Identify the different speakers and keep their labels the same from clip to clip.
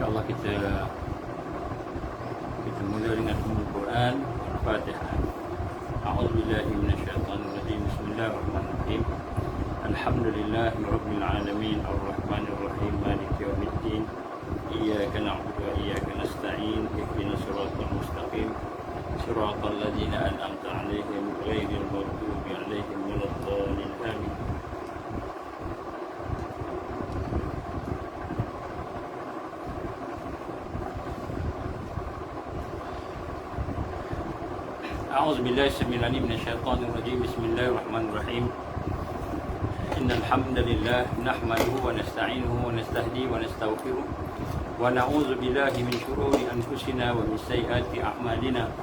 Speaker 1: InsyaAllah kita mula dengan Al-Quran Al-Fatihah. A'udzubillahi minasyaitonirrajim. Bismillahirrahmanirrahim. Alhamdulillahi rabbil alamin arrahmanir rahim maliki yaumiddin. Iyyaka na'budu wa iyyaka nasta'in. Ihdinas siratal mustaqim. Siratal ladzina an'amta 'alaihim ghairil maghdubi 'alaihim waladdallin. Amin. A'udzubillahi السميع العليم من الشيطان الرجيم. بسم الله الرحمن الرحيم. إن الحمد لله نحمده ونستعينه ونستهديه ونستغفره ونعوذ بالله من شرور أنفسنا ومن سيئات أعمالنا.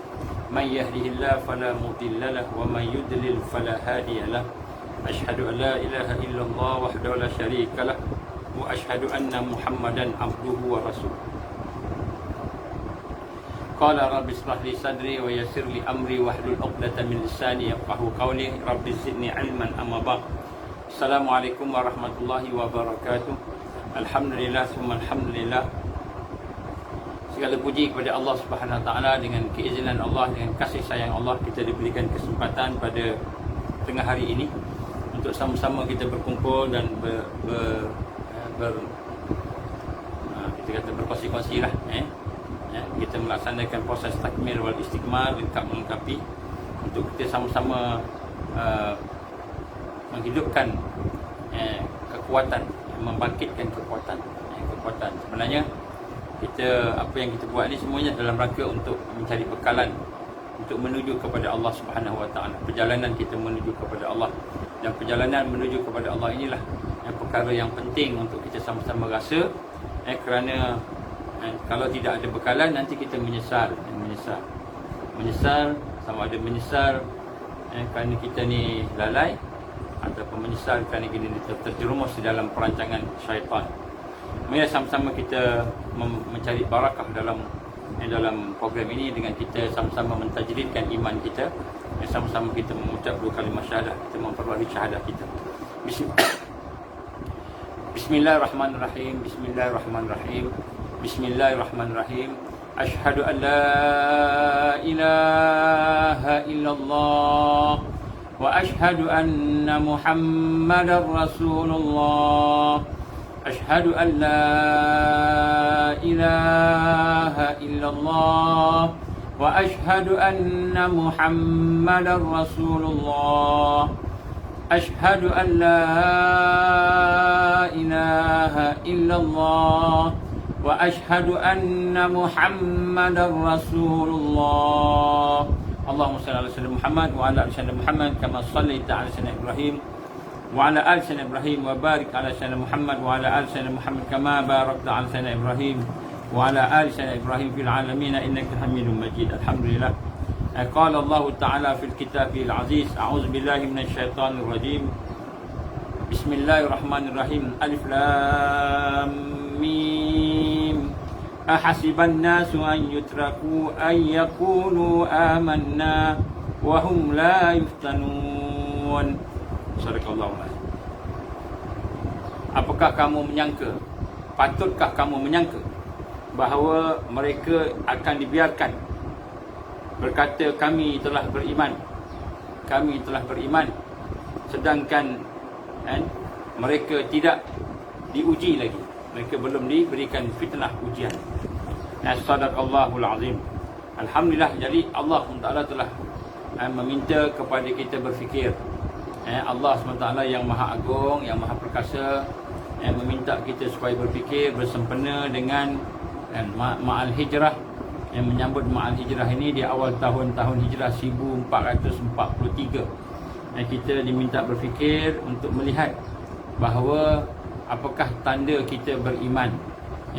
Speaker 1: من يهده الله فلا مضل له ومن يضلل فلا هادي له. أشهد أن لا إله إلا الله وحده لا شريك له وأشهد أن محمدا عبده ورسوله. قال رب اشرح لي صدري ويسر لي أمري واحلل عقدة من لساني يفقهوا قولي. رب زدني علما. أما بعد. Assalamualaikum warahmatullahi wabarakatuh. Alhamdulillah summa alhamdulillah. Segala puji kepada Allah Subhanahu wa taala. Dengan keizinan Allah, dengan kasih sayang Allah, kita diberikan kesempatan pada tengah hari ini untuk sama-sama kita berkumpul dan kita kata berkongsi-kongsi lah, kita melaksanakan proses takmir wal istiqmal, lengkap melengkapi, untuk kita sama-sama menghidupkan kekuatan, membangkitkan kekuatan. Sebenarnya kita, apa yang kita buat ni semuanya dalam rangka untuk mencari bekalan untuk menuju kepada Allah Subhanahu wa taala. Perjalanan kita menuju kepada Allah, dan perjalanan menuju kepada Allah inilah yang perkara yang penting untuk kita sama-sama rasa, kerana kalau tidak ada bekalan nanti kita menyesal, sama ada menyesal kerana kita ni lalai, ataupun menyesal kerana kita terjerumus di dalam perancangan syaitan. Mari sama-sama kita mencari barakah dalam program ini dengan kita sama-sama mentajridkan iman kita, sama-sama kita mengucap dua kalimah syahadah, kita memperbarui syahadah kita. Bismillahirrahmanirrahim. Bismillahirrahmanirrahim. Bismillahirrahmanirrahim. Asyhadu an la ilaha illallah wa asyhadu anna Muhammadar Rasulullah. Asyhadu an la ilaha illallah wa asyhadu anna Muhammadar Rasulullah. Asyhadu an la ilaha illallah wa asyhadu anna Muhammadar Rasulullah. Allahumma salli ala sayyidina Muhammad wa ala ali sayyidina Muhammad kama shallaita ala sayyidina Ibrahim wa ala ali sayyidina Ibrahim wa barik ala sayyidina Muhammad wa ala ali sayyidina Muhammad kama barakta ala sayyidina Ibrahim wa ala ali sayyidina Ibrahim fil alamin innaka Hamidum Majid. Alhamdulillah. Qala Allah Ta'ala fil kitabil aziz. A'udzu billahi minasy syaithanir rajim. Bismillahirrahmanirrahim. Alif lam mim. Ahasiban nasu an yutraku an yaqulu amanna wa hum la yuftanun. Sadaqallahu alazim. Apakah kamu menyangka, patutkah kamu menyangka bahawa mereka akan dibiarkan berkata kami telah beriman, sedangkan mereka tidak diuji lagi, mereka belum diberikan fitnah ujian. Sadaqallahul azim. Alhamdulillah. Jadi Allah SWT telah meminta kepada kita berfikir. Allah SWT yang maha agung, yang maha perkasa, meminta kita supaya berfikir, bersempena dengan ma'al hijrah, yang menyambut ma'al hijrah ini di awal tahun hijrah 1443. Kita diminta berfikir untuk melihat bahawa apakah tanda kita beriman.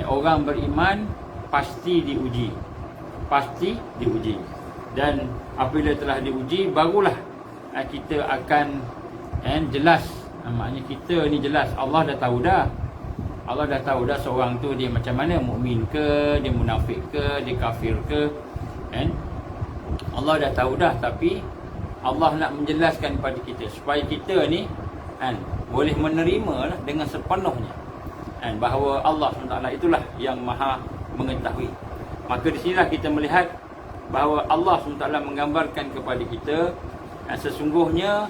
Speaker 1: Orang beriman pasti diuji, dan apabila telah diuji barulah kita akan jelas. Maknanya kita ni jelas, Allah dah tahu dah seorang tu dia macam mana, mukmin ke, dia munafik ke, dia kafir ke, Allah dah tahu dah. Tapi Allah nak menjelaskan kepada kita supaya kita ni boleh menerima lah dengan sepenuhnya. bahawa Allah SWT itulah yang maha mengetahui. Maka di sinilah kita melihat bahawa Allah SWT menggambarkan kepada kita sesungguhnya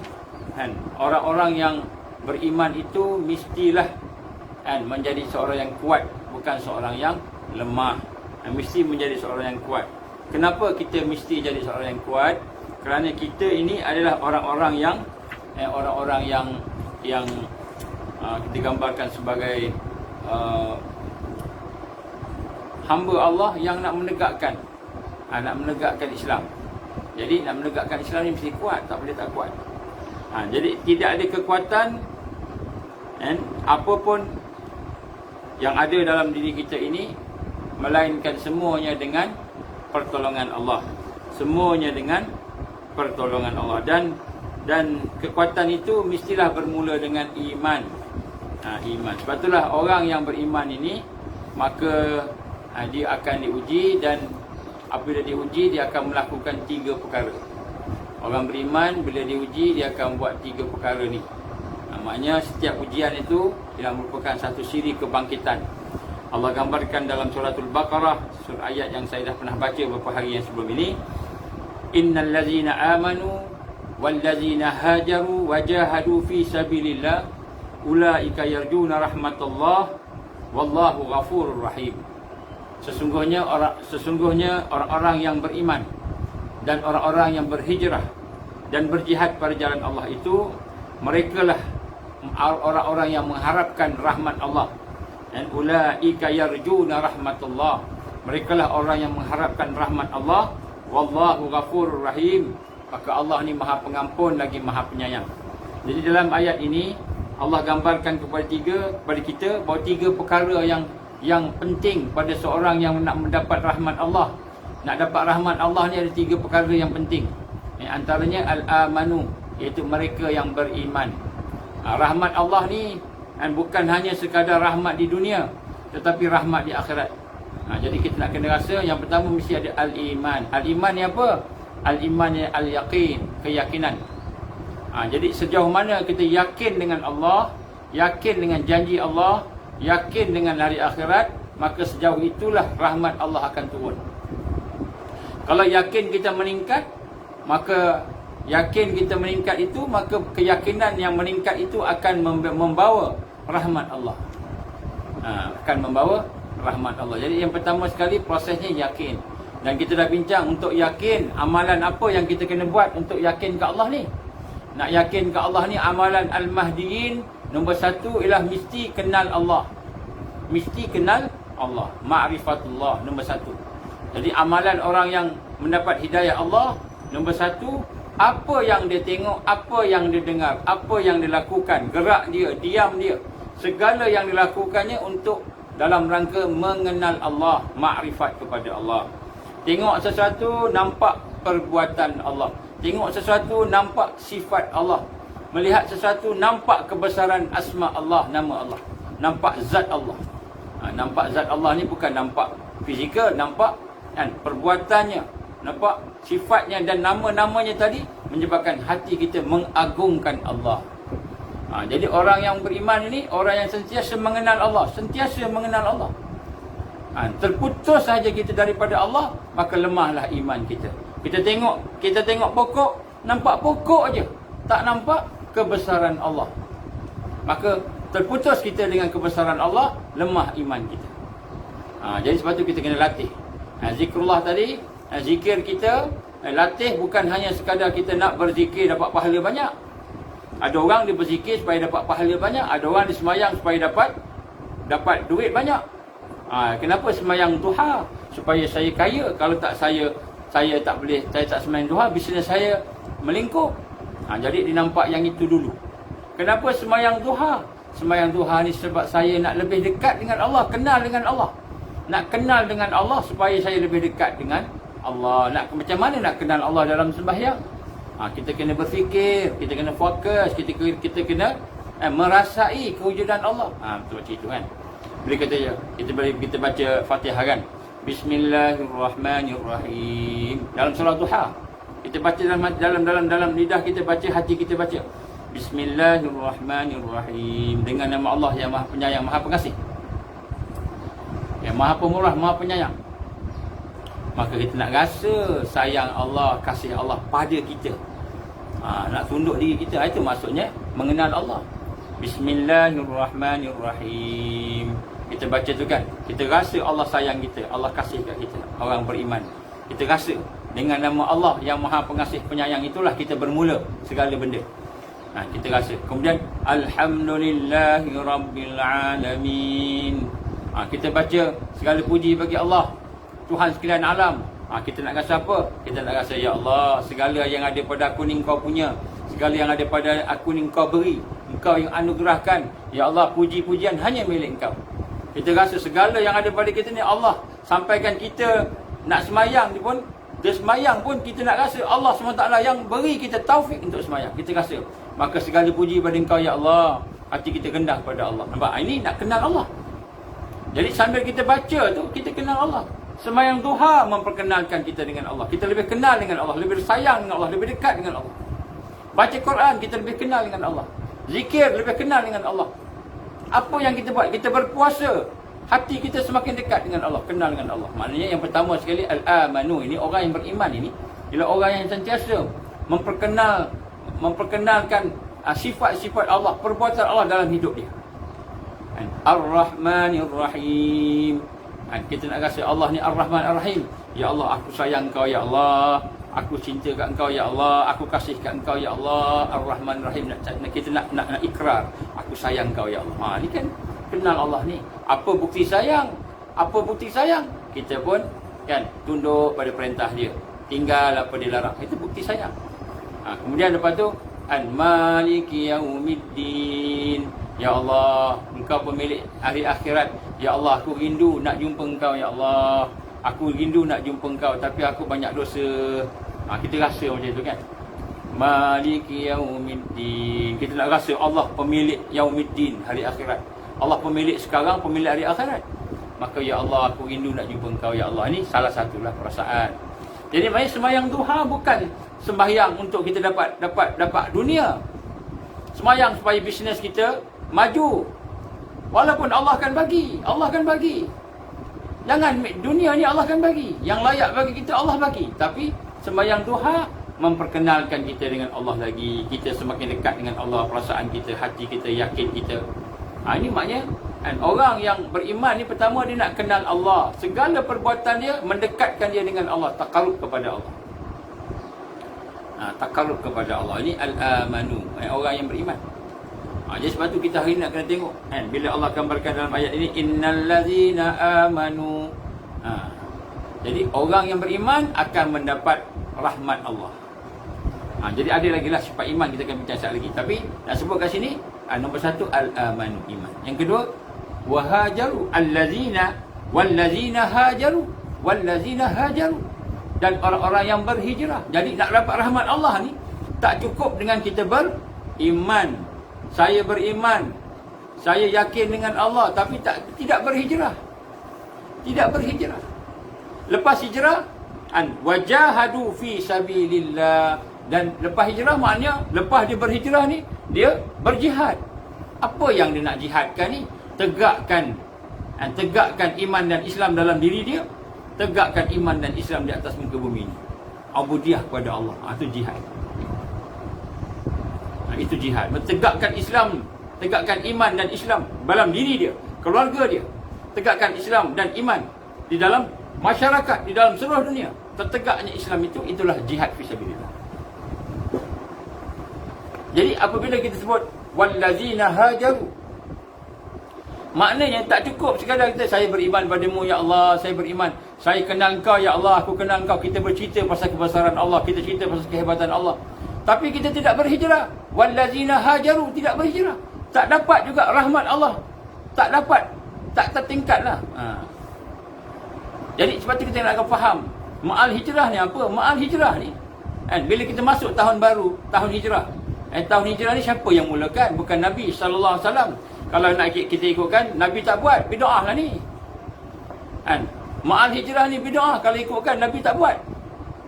Speaker 1: orang-orang yang beriman itu mestilah menjadi seorang yang kuat, bukan seorang yang lemah. Mesti menjadi seorang yang kuat. Kenapa kita mesti jadi seorang yang kuat? Kerana kita ini adalah orang-orang yang kita gambarkan sebagai hamba Allah yang nak menegakkan Islam. Jadi nak menegakkan Islam ni mesti kuat, tak boleh tak kuat. Jadi tidak ada kekuatan apapun yang ada dalam diri kita ini, melainkan semuanya dengan pertolongan Allah. Semuanya dengan pertolongan Allah. Dan kekuatan itu mestilah bermula dengan iman. Iman. Sebab itulah orang yang beriman ini, maka dia akan diuji, dan apabila diuji dia akan melakukan 3 perkara. Orang beriman bila diuji dia akan buat 3 perkara ni. Maknanya setiap ujian itu ialah merupakan satu siri kebangkitan. Allah gambarkan dalam suratul Baqarah, surah ayat yang saya dah pernah baca beberapa hari yang sebelum ini. Innal ladzina amanu wal ladzina hajaru wajahadu fi sabilillah ulaika yarjuna rahmatullah wallahu ghafurur rahim. Sesungguhnya orang-orang yang beriman dan orang-orang yang berhijrah dan berjihad pada jalan Allah itu, merekalah orang-orang yang mengharapkan rahmat Allah. Dan ulaika yarjuna rahmatullah, merekalah orang yang mengharapkan rahmat Allah. Wallahu ghafurur rahim, maka Allah ni maha pengampun lagi maha penyayang. Jadi dalam ayat ini Allah gambarkan kepada kita bahawa 3 perkara yang penting pada seorang yang nak mendapat rahmat Allah. Nak dapat rahmat Allah ni ada 3 perkara yang penting. Antaranya al-amanu, iaitu mereka yang beriman. Rahmat Allah ni bukan hanya sekadar rahmat di dunia, tetapi rahmat di akhirat. Jadi kita nak kena rasa yang pertama mesti ada al-iman. Al-iman ni apa? Al-iman ni al-yaqin, keyakinan. Jadi sejauh mana kita yakin dengan Allah, yakin dengan janji Allah, yakin dengan hari akhirat, maka sejauh itulah rahmat Allah akan turun. Kalau yakin kita meningkat, maka keyakinan yang meningkat itu akan membawa rahmat Allah. Akan membawa rahmat Allah. Jadi yang pertama sekali prosesnya yakin. Dan kita dah bincang untuk yakin, amalan apa yang kita kena buat untuk yakin ke Allah ni. Nak yakin ke Allah ni, amalan al-mahdiyin nombor 1 ialah mesti kenal Allah. Mesti kenal Allah, ma'rifatullah nombor 1. Jadi amalan orang yang mendapat hidayah Allah, nombor 1, apa yang dia tengok, apa yang dia dengar, apa yang dia lakukan, gerak dia, diam dia, segala yang dilakukannya untuk dalam rangka mengenal Allah, makrifat kepada Allah. Tengok sesuatu, nampak perbuatan Allah. Tengok sesuatu, nampak sifat Allah. Melihat sesuatu, nampak kebesaran asma Allah, nama Allah. Nampak zat Allah. Nampak zat Allah ni bukan nampak fizikal, nampak perbuatannya, nampak sifatnya dan nama-namanya tadi, menyebabkan hati kita mengagungkan Allah. Jadi orang yang beriman ini orang yang sentiasa mengenal Allah, sentiasa mengenal Allah. Terputus saja kita daripada Allah, maka lemahlah iman kita. Kita tengok pokok, nampak pokok aja, tak nampak kebesaran Allah. Maka terputus kita dengan kebesaran Allah, lemah iman kita. Jadi sebab tu kita kena latih. Zikrullah tadi, zikir kita latih bukan hanya sekadar kita nak berzikir dapat pahala banyak. Ada orang dia berzikir supaya dapat pahala banyak, ada orang dia semayang supaya dapat duit banyak. Kenapa semayang duha? Supaya saya kaya. Kalau tak saya tak semayang duha, bisnes saya melingkup. Jadi dia nampak yang itu dulu. Kenapa semayang duha? Semayang duha ni sebab saya nak lebih dekat dengan Allah, kenal dengan Allah. Nak kenal dengan Allah supaya saya lebih dekat dengan Allah. Macam mana nak kenal Allah dalam sembahyang? Kita kena berfikir, kita kena fokus, kita kena merasai kewujudan Allah. Betul macam itu kan. Bila kita baca Fatihah kan, Bismillahirrahmanirrahim. Dalam surah Duha, kita baca dalam lidah kita baca, hati kita baca Bismillahirrahmanirrahim dengan nama Allah yang Maha Penyayang, Maha Pengasih. yang Maha Pemurah, Maha Penyayang. Maka kita nak rasa sayang Allah, kasih Allah pada kita. Nak tunduk diri kita, itu maksudnya mengenal Allah. Bismillahirrahmanirrahim. Kita baca tu kan, kita rasa Allah sayang kita, Allah kasih kat kita, orang beriman. Kita rasa dengan nama Allah yang Maha Pengasih Penyayang, itulah kita bermula segala benda. Kita rasa. Kemudian Alhamdulillahirabbilalamin. Kita baca segala puji bagi Allah, Tuhan sekalian alam. Kita nak rasa apa? Kita nak rasa, ya Allah, segala yang ada pada aku ni Engkau punya, segala yang ada pada aku ni Engkau beri, Engkau yang anugerahkan. Ya Allah, puji-pujian hanya milik Engkau. Kita rasa segala yang ada pada kita ni Allah. Sampaikan kita nak semayang pun, dia semayang pun kita nak rasa Allah SWT yang beri kita taufik untuk semayang. Kita rasa, maka segala puji pada Engkau ya Allah. Hati kita rendah pada Allah. Nampak? Ini nak kenal Allah. Jadi sambil kita baca tu, kita kenal Allah. Semayang duha memperkenalkan kita dengan Allah. Kita lebih kenal dengan Allah, lebih sayang dengan Allah, lebih dekat dengan Allah. Baca Quran, kita lebih kenal dengan Allah. Zikir, lebih kenal dengan Allah. Apa yang kita buat? Kita berpuasa, hati kita semakin dekat dengan Allah, kenal dengan Allah. Maknanya yang pertama sekali, al-amanu. Ini orang yang beriman ini ialah orang yang sentiasa memperkenalkan sifat-sifat Allah, perbuatan Allah dalam hidup dia. Ar-Rahmanir-Rahim. Kita nak rasa Allah ni Ar-Rahman Ar-Rahim. Ya Allah, aku sayang Kau ya Allah, aku cinta kat Engkau ya Allah, aku kasih kat Engkau ya Allah. Ar-Rahman Ar-Rahim. Kita nak ikrar, aku sayang Kau ya Allah. Ni kan kenal Allah ni. Apa bukti sayang? Apa bukti sayang? Kita pun kan tunduk pada perintah dia, tinggal apa dia larang. Itu bukti sayang. Kemudian lepas tu, Al-Maliki Yaumiddin. Ya Allah, Engkau pemilik hari akhirat. Ya Allah, aku rindu nak jumpa Engkau ya Allah. Aku rindu nak jumpa Engkau, tapi aku banyak dosa. Kita rasa macam tu kan. Maliki Yaumiddin. Kita nak rasa Allah pemilik Yaumiddin, hari akhirat. Allah pemilik sekarang, pemilik hari akhirat. Maka ya Allah, aku rindu nak jumpa Engkau ya Allah. Ini salah satulah perasaan. Jadi maknanya sembahyang duha bukan sembahyang untuk kita dapat dunia. Sembahyang supaya bisnes kita maju. Walaupun Allah akan bagi, Allah akan bagi. Jangan dunia ni Allah akan bagi. Yang layak bagi kita Allah bagi. Tapi sembahyang duha memperkenalkan kita dengan Allah lagi. Kita semakin dekat dengan Allah, perasaan kita, hati kita, yakin kita. Ini maknanya orang yang beriman ni pertama dia nak kenal Allah. Segala perbuatan dia mendekatkan dia dengan Allah, takarub kepada Allah. Takarub kepada Allah. Ini al-amanu, orang yang beriman. Jadi sebab tu kita hari ni nak kena tengok kan, bila Allah gambarkan dalam ayat ini, innallazina amanu. Jadi orang yang beriman akan mendapat rahmat Allah. Jadi ada lagi lah sifat iman, kita akan bincang sekali lagi. Tapi nak sebut kat sini, nombor satu al-amanu, iman. Yang kedua, wahajaru, allazina wallazina hajaru wallazina hajaru. Dan orang-orang yang berhijrah. Jadi nak dapat rahmat Allah ni tak cukup dengan kita beriman. Saya beriman, saya yakin dengan Allah, tapi tidak berhijrah. Tidak berhijrah. Lepas hijrah, wajahadu fi sabilillah. Dan lepas hijrah maknanya lepas dia berhijrah ni, dia berjihad. Apa yang dia nak jihadkan ni? Tegakkan iman dan Islam dalam diri dia. Tegakkan iman dan Islam di atas muka bumi ni. Ubudiyah kepada Allah. Itu jihad. Itu jihad. Mentegakkan Islam, tegakkan iman dan Islam dalam diri dia, keluarga dia. Tegakkan Islam dan iman di dalam masyarakat, di dalam seluruh dunia. Tertegaknya Islam itu, itulah jihad fisabilillah. Jadi apabila kita sebut wallazina hajaru, maknanya tak cukup sekadar kita, saya beriman padamu ya Allah, saya beriman, saya kenal Engkau ya Allah, aku kenal Engkau. Kita bercerita pasal kebesaran Allah, kita cerita pasal kehebatan Allah, tapi kita tidak berhijrah. Wallazina hajaru, tidak berhijrah, tak dapat juga rahmat Allah, tak dapat, tak tertingkatlah. Jadi sebab tu kita nak faham ma'al hijrah ni apa? Ma'al hijrah ni bila kita masuk tahun baru, tahun hijrah. Tahun hijrah ni siapa yang mulakan? Bukan Nabi SAW. Kalau nak kita ikutkan, Nabi tak buat, bid'ah lah ni. Ma'al hijrah ni bid'ah. Kalau ikutkan, Nabi tak buat.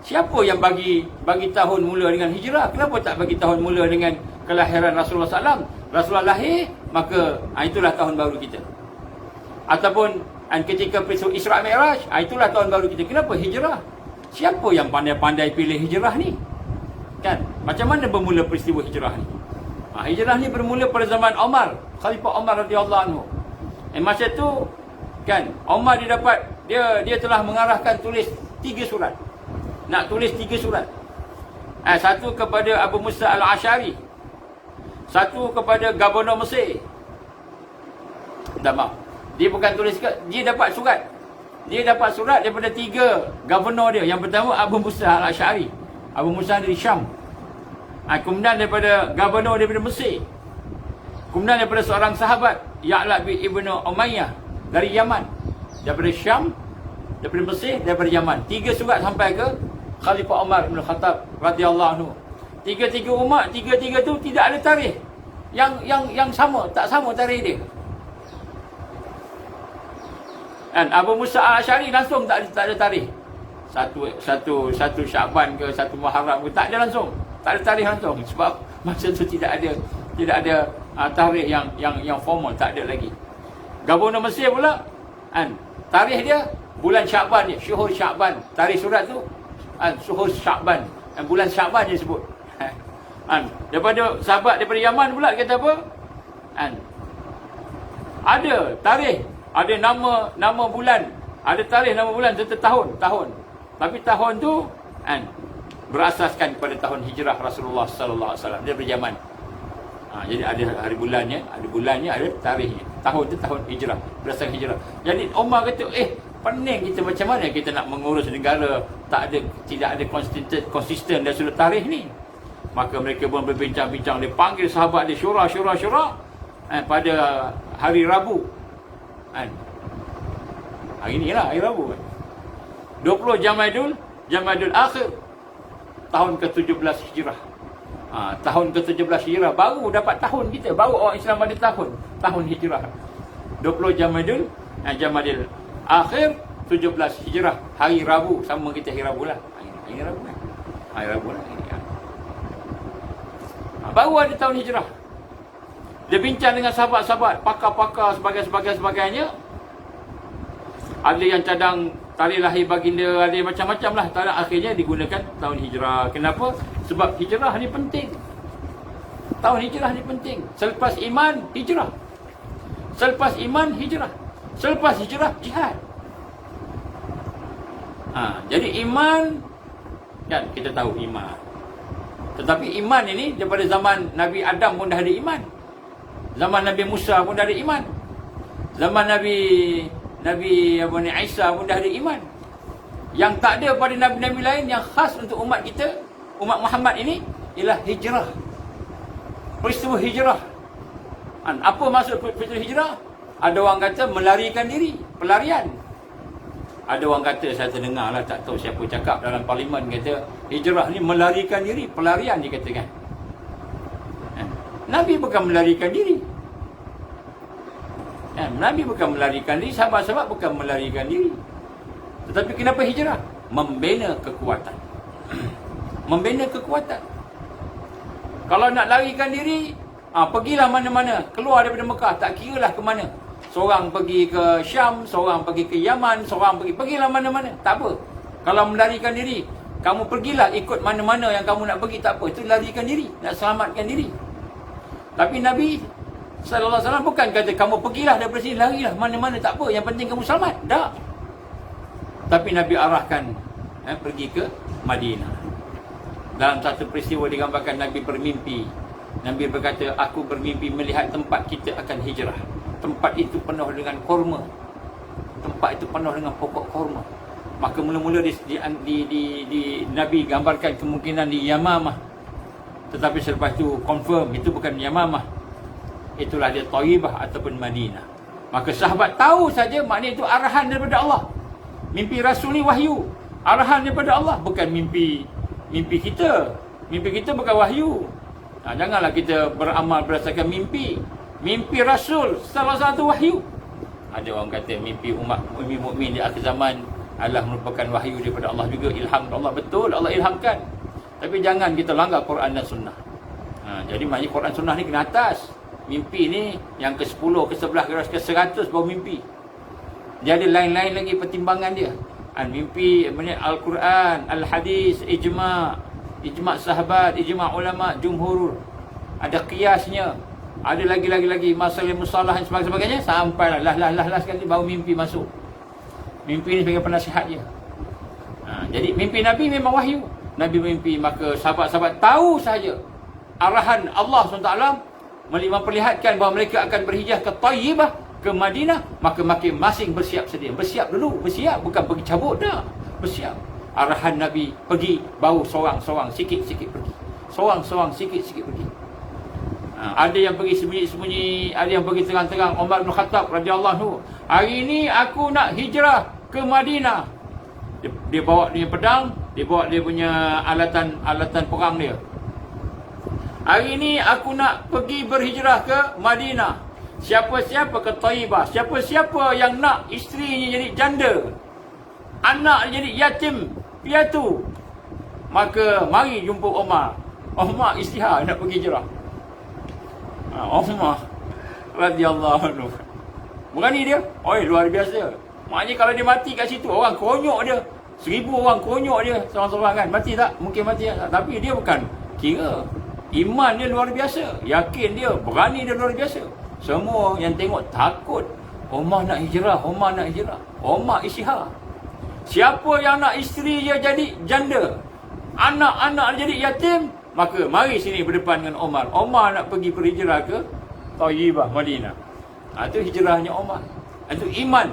Speaker 1: Siapa yang bagi tahun mula dengan hijrah? Kenapa tak bagi tahun mula dengan kelahiran Rasulullah SAW? Rasulullah lahir, maka itulah tahun baru kita. Ataupun Dan ketika peristiwa Isra' Mi'raj, itulah tahun baru kita. Kenapa hijrah? Siapa yang pandai-pandai pilih hijrah ni? Kan? Macam mana bermula peristiwa hijrah ni? Hijrah ni bermula pada zaman Umar, Khalifah Umar radhiyallahu anhu. Masa tu kan, Umar dia telah mengarahkan tulis 3 surat. Nak tulis 3 surat. Satu kepada Abu Musa al-Ash'ari, satu kepada Gubernur Mesir. Maaf. Dia bukan tulis, dia dapat surat. Dia dapat surat daripada 3 gubernur dia. Yang pertama Abu Musa al-Ash'ari. Abu Musa dari Syam. Kemudian daripada gubernur daripada Mesir. Kemudian daripada seorang sahabat, Ya'la bin Ibnu Umayyah dari Yaman. Daripada Syam, daripada Mesir, daripada Yaman. 3 surat sampai ke Khalifah Umar bin Khattab radhiyallahu anhu. Tiga-tiga umat, tiga-tiga tu tidak ada tarikh yang sama, tak sama tarikh dia. Dan Abu Musa al-Ash'ari langsung tak ada tarikh. Satu Syaban ke, satu Muharram ke, tak ada langsung. Tak ada tarikh langsung sebab masa tu tidak ada tarikh yang formal, tak ada lagi. Gubernur Mesir pula, tarikh dia bulan Syaban dia, Syuhur Syaban. Tarikh surat tu Syuhur Syaban, bulan Syaban dia sebut. Daripada sahabat daripada Yaman pula kata apa? Ada tarikh, ada nama bulan, ada tarikh nama bulan serta tahun. Tapi tahun tu berasaskan kepada tahun hijrah Rasulullah sallallahu alaihi wasallam daripada Yaman. Jadi ada hari bulannya, ada tarikhnya. Tahun tu tahun hijrah, berdasarkan hijrah. Jadi Umar kata, pening kita macam mana kita nak mengurus negara tidak ada konsisten dari sudut tarikh ni. Maka mereka pun berbincang-bincang, dia panggil sahabat dia syura pada hari Rabu. Hari ni lah hari Rabu. 20 Jamadul Akhir tahun ke-17 Hijrah. Tahun ke-17 Hijrah baru dapat tahun kita, baru orang Islam ada tahun Hijrah. 20 Jamadul Akhir 17 Hijrah, hari Rabu, sama kita hari Rabu lah. Hari Rabu lah. Baru ada tahun hijrah. Dia bincang dengan sahabat-sahabat, pakar-pakar, sebagainya. Ada yang cadang tarikh lahir baginda, ada macam-macam lah. Akhirnya digunakan tahun hijrah. Kenapa? Sebab hijrah ni penting. Tahun hijrah ni penting. Selepas iman, hijrah. Selepas iman, hijrah. Selepas hijrah, jihad. Jadi iman, kan kita tahu iman. Tetapi iman ini daripada zaman Nabi Adam pun dah ada iman. Zaman Nabi Musa pun dah ada iman. Zaman Nabi Isa pun dah ada iman. Yang tak ada pada Nabi-Nabi lain, yang khas untuk umat kita, umat Muhammad ini, ialah hijrah. Peristiwa hijrah. Apa maksud peristiwa hijrah? Ada orang kata melarikan diri, pelarian. Ada orang kata, saya terdengar lah, tak tahu siapa cakap dalam parlimen, kata hijrah ni melarikan diri, pelarian dikatakan. Nabi bukan melarikan diri. Nabi bukan melarikan diri, sahabat-sahabat bukan melarikan diri. Tetapi kenapa hijrah? Membina kekuatan. Membina kekuatan. Kalau nak larikan diri, pergilah mana-mana, keluar daripada Mekah, tak kiralah ke mana. Seorang pergi ke Syam, seorang pergi ke Yaman, seorang pergilah mana-mana, tak apa. Kalau melarikan diri, kamu pergilah ikut mana-mana yang kamu nak pergi, tak apa. Itu larikan diri, nak selamatkan diri. Tapi Nabi sallallahu alaihi wasallam bukan kata kamu pergilah daripada sini, larilah mana-mana, tak apa, yang penting kamu selamat. Tak. Tapi Nabi arahkan pergi ke Madinah. Dalam satu peristiwa digambarkan Nabi bermimpi. Nabi berkata, aku bermimpi melihat tempat kita akan hijrah. Tempat itu penuh dengan korma. Tempat itu penuh dengan pokok korma. Maka mula-mula Nabi gambarkan kemungkinan di Yamamah. Tetapi selepas itu confirm itu bukan Yamamah. Itulah dia Thaibah ataupun Madinah. Maka sahabat tahu saja maknanya itu arahan daripada Allah. Mimpi Rasul ni wahyu. Arahan daripada Allah, bukan mimpi kita. Mimpi kita bukan wahyu. Janganlah kita beramal berdasarkan mimpi. Mimpi Rasul salah satu wahyu. Ada orang kata mimpi umat mukmin di akhir zaman adalah merupakan wahyu daripada Allah juga, ilham Allah. Betul, Allah ilhamkan. Tapi jangan kita langgar Quran dan Sunnah. Jadi maknanya Quran Sunnah ni kena atas. Mimpi ni yang ke-10, ke-11, ke-100 baru mimpi. Dia ada lain-lain lagi pertimbangan dia. Mimpi Al-Quran, Al-Hadis, ijma' sahabat, ijma' ulama, jumhur. Ada qiyasnya. Ada lagi masalah musalah dan sebagainya. Sampailah lah sekali baru mimpi masuk. Mimpi ni sebagai penasihat dia. Jadi mimpi Nabi memang wahyu. Nabi mimpi, maka sahabat-sahabat tahu sahaja arahan Allah SWT memperlihatkan bahawa mereka akan berhijrah ke Tayyibah, ke Madinah, maka masing-masing bersiap sedia. Bersiap dulu, bukan pergi cabut dah. Bersiap. Arahan Nabi pergi, baru seorang-seorang sikit-sikit pergi. Seorang-seorang sikit-sikit pergi. Ada yang pergi sembunyi-sembunyi, ada yang pergi terang-terang. Umar bin Khattab radhiyallahu anhu, hari ini aku nak hijrah ke Madinah. Dia bawa dia pedang, dia bawa dia punya alatan perang dia. Hari ini aku nak pergi berhijrah ke Madinah. Siapa-siapa ke Taibah, siapa-siapa yang nak isterinya jadi janda, anak jadi yatim piatu, maka mari jumpa Umar. Umar istihar nak pergi hijrah. Umar radhiyallahu anhu, berani dia. Luar biasa. Maknanya kalau dia mati kat situ, orang konyok dia. 1000 orang konyok dia seorang-seorang kan. Mati tak? Mungkin mati tak? Tapi dia bukan kira. Iman dia luar biasa. Yakin dia, berani dia luar biasa. Semua yang tengok takut. Umar nak hijrah, Umar nak hijrah. Umar isyihar. Siapa yang nak isteri dia jadi janda, anak-anak jadi yatim, maka mari sini berdepan dengan Umar. Umar nak pergi berhijrah ke Tayyibah, Madinah. Itu hijrahnya Umar. Itu iman.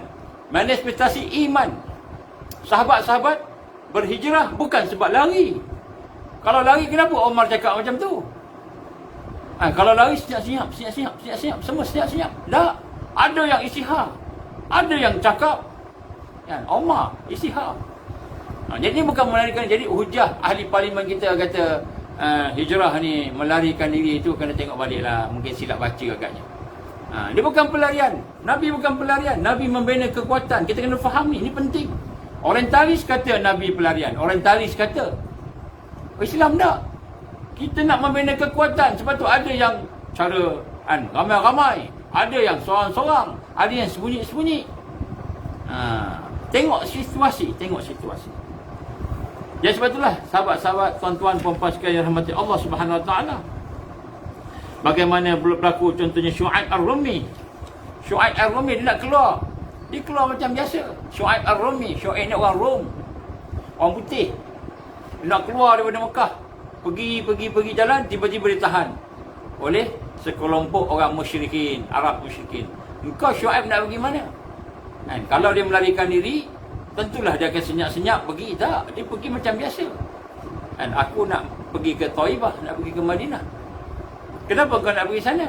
Speaker 1: Manifestasi iman. Sahabat-sahabat berhijrah bukan sebab lari. Kalau lari kenapa Umar cakap macam tu? Kalau lari siap-siap, semua siap-siap. Tak. Ada yang isyihar, ada yang cakap. Umar isyihar. Jadi bukan melarikan. Jadi hujah ahli parlimen kita kata hijrah ni melarikan diri, itu kena tengok baliklah. Mungkin silap baca agaknya. Dia bukan pelarian. Nabi bukan pelarian. Nabi membina kekuatan. Kita kena faham ni. Ini penting. Orientalis kata Nabi pelarian. Orientalis kata. Islam tak. Kita nak membina kekuatan. Sebab tu ada yang cara ramai-ramai. Ada yang seorang-seorang. Ada yang sembunyi-sembunyi. Tengok situasi. Jadi sebab itulah sahabat-sahabat, tuan-tuan, puan-puan sekalian yang rahmati Allah Subhanahu Wa Taala. Bagaimana berlaku contohnya Syuaib Ar-Rumi. Syuaib Ar-Rumi dia nak keluar. Dia keluar macam biasa. Syuaib Ar-Rumi. Syuaib ni orang Rom. Orang putih. Dia nak keluar daripada Mekah. Pergi jalan, tiba-tiba ditahan oleh sekelompok orang musyrikin, Arab musyrikin. Engkau Syuaib nak pergi mana? Kalau dia melarikan diri, tentulah dia akan senyap-senyap pergi. Tak, dia pergi macam biasa. Aku nak pergi ke Taibah, nak pergi ke Madinah. Kenapa kau nak pergi sana?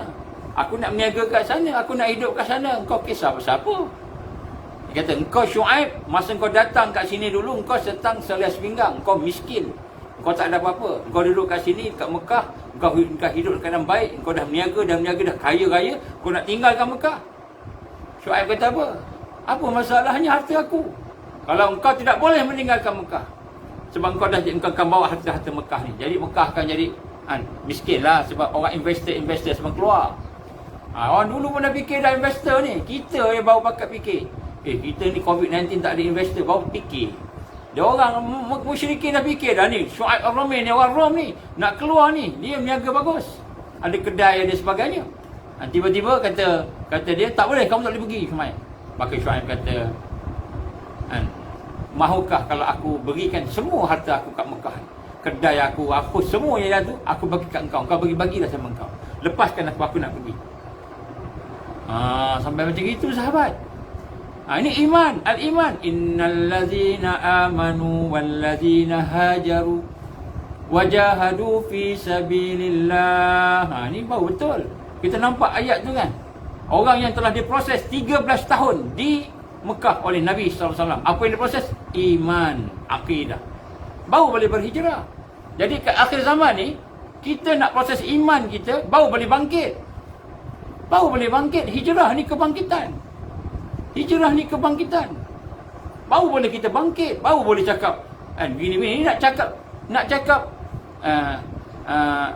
Speaker 1: Aku nak berniaga kat sana, aku nak hidup kat sana. Engkau kisah pasal apa? Dia kata, engkau Syuaib, masa kau datang kat sini dulu, engkau setang selias pinggang, engkau miskin. Engkau tak ada apa-apa. Engkau duduk kat sini, kat Mekah, engkau hidup dalam baik, engkau dah berniaga, dah kaya raya, kau nak tinggalkan Mekah. Syuaib kata apa? Apa masalahnya harta aku? Kalau engkau tidak boleh meninggalkan Mekah, sebab engkau akan bawa harta-harta Mekah ni. Jadi Mekah akan jadi miskin lah, sebab orang investor semua keluar. Orang dulu pun dah fikir dah investor ni. Kita yang baru pakat fikir. Kita ni COVID-19 tak ada investor, baru fikir. Dia orang musyrikin dah fikir dah ni. Syuaib Ar-Rumi ni, orang Rom ni, nak keluar ni. Dia berniaga bagus. Ada kedai, ada sebagainya. Tiba-tiba kata dia, tak boleh, kamu tak boleh pergi Syuaib. Maka Syuaib kata, mahukah kalau aku berikan semua harta aku kat Mekah, kedai aku, apa semua yang ada tu, aku bagi kat engkau, kau bagi-bagilah sama engkau, lepaskan aku nak pergi. Sampai macam itu sahabat. Ini iman, al-iman. Innal ladzina amanu wal ladzina hajaru wajahadu fi sabilillah. Ini baru betul. Kita nampak ayat tu kan. Orang yang telah diproses 13 tahun di Mekah oleh Nabi SAW. Apa yang diproses? Iman, akidah. Baru boleh berhijrah. Jadi ke akhir zaman ni, kita nak proses iman kita, baru boleh bangkit. Baru boleh bangkit. Hijrah ni kebangkitan. Hijrah ni kebangkitan. Baru boleh kita bangkit. Baru boleh cakap. Gini-gini nak cakap.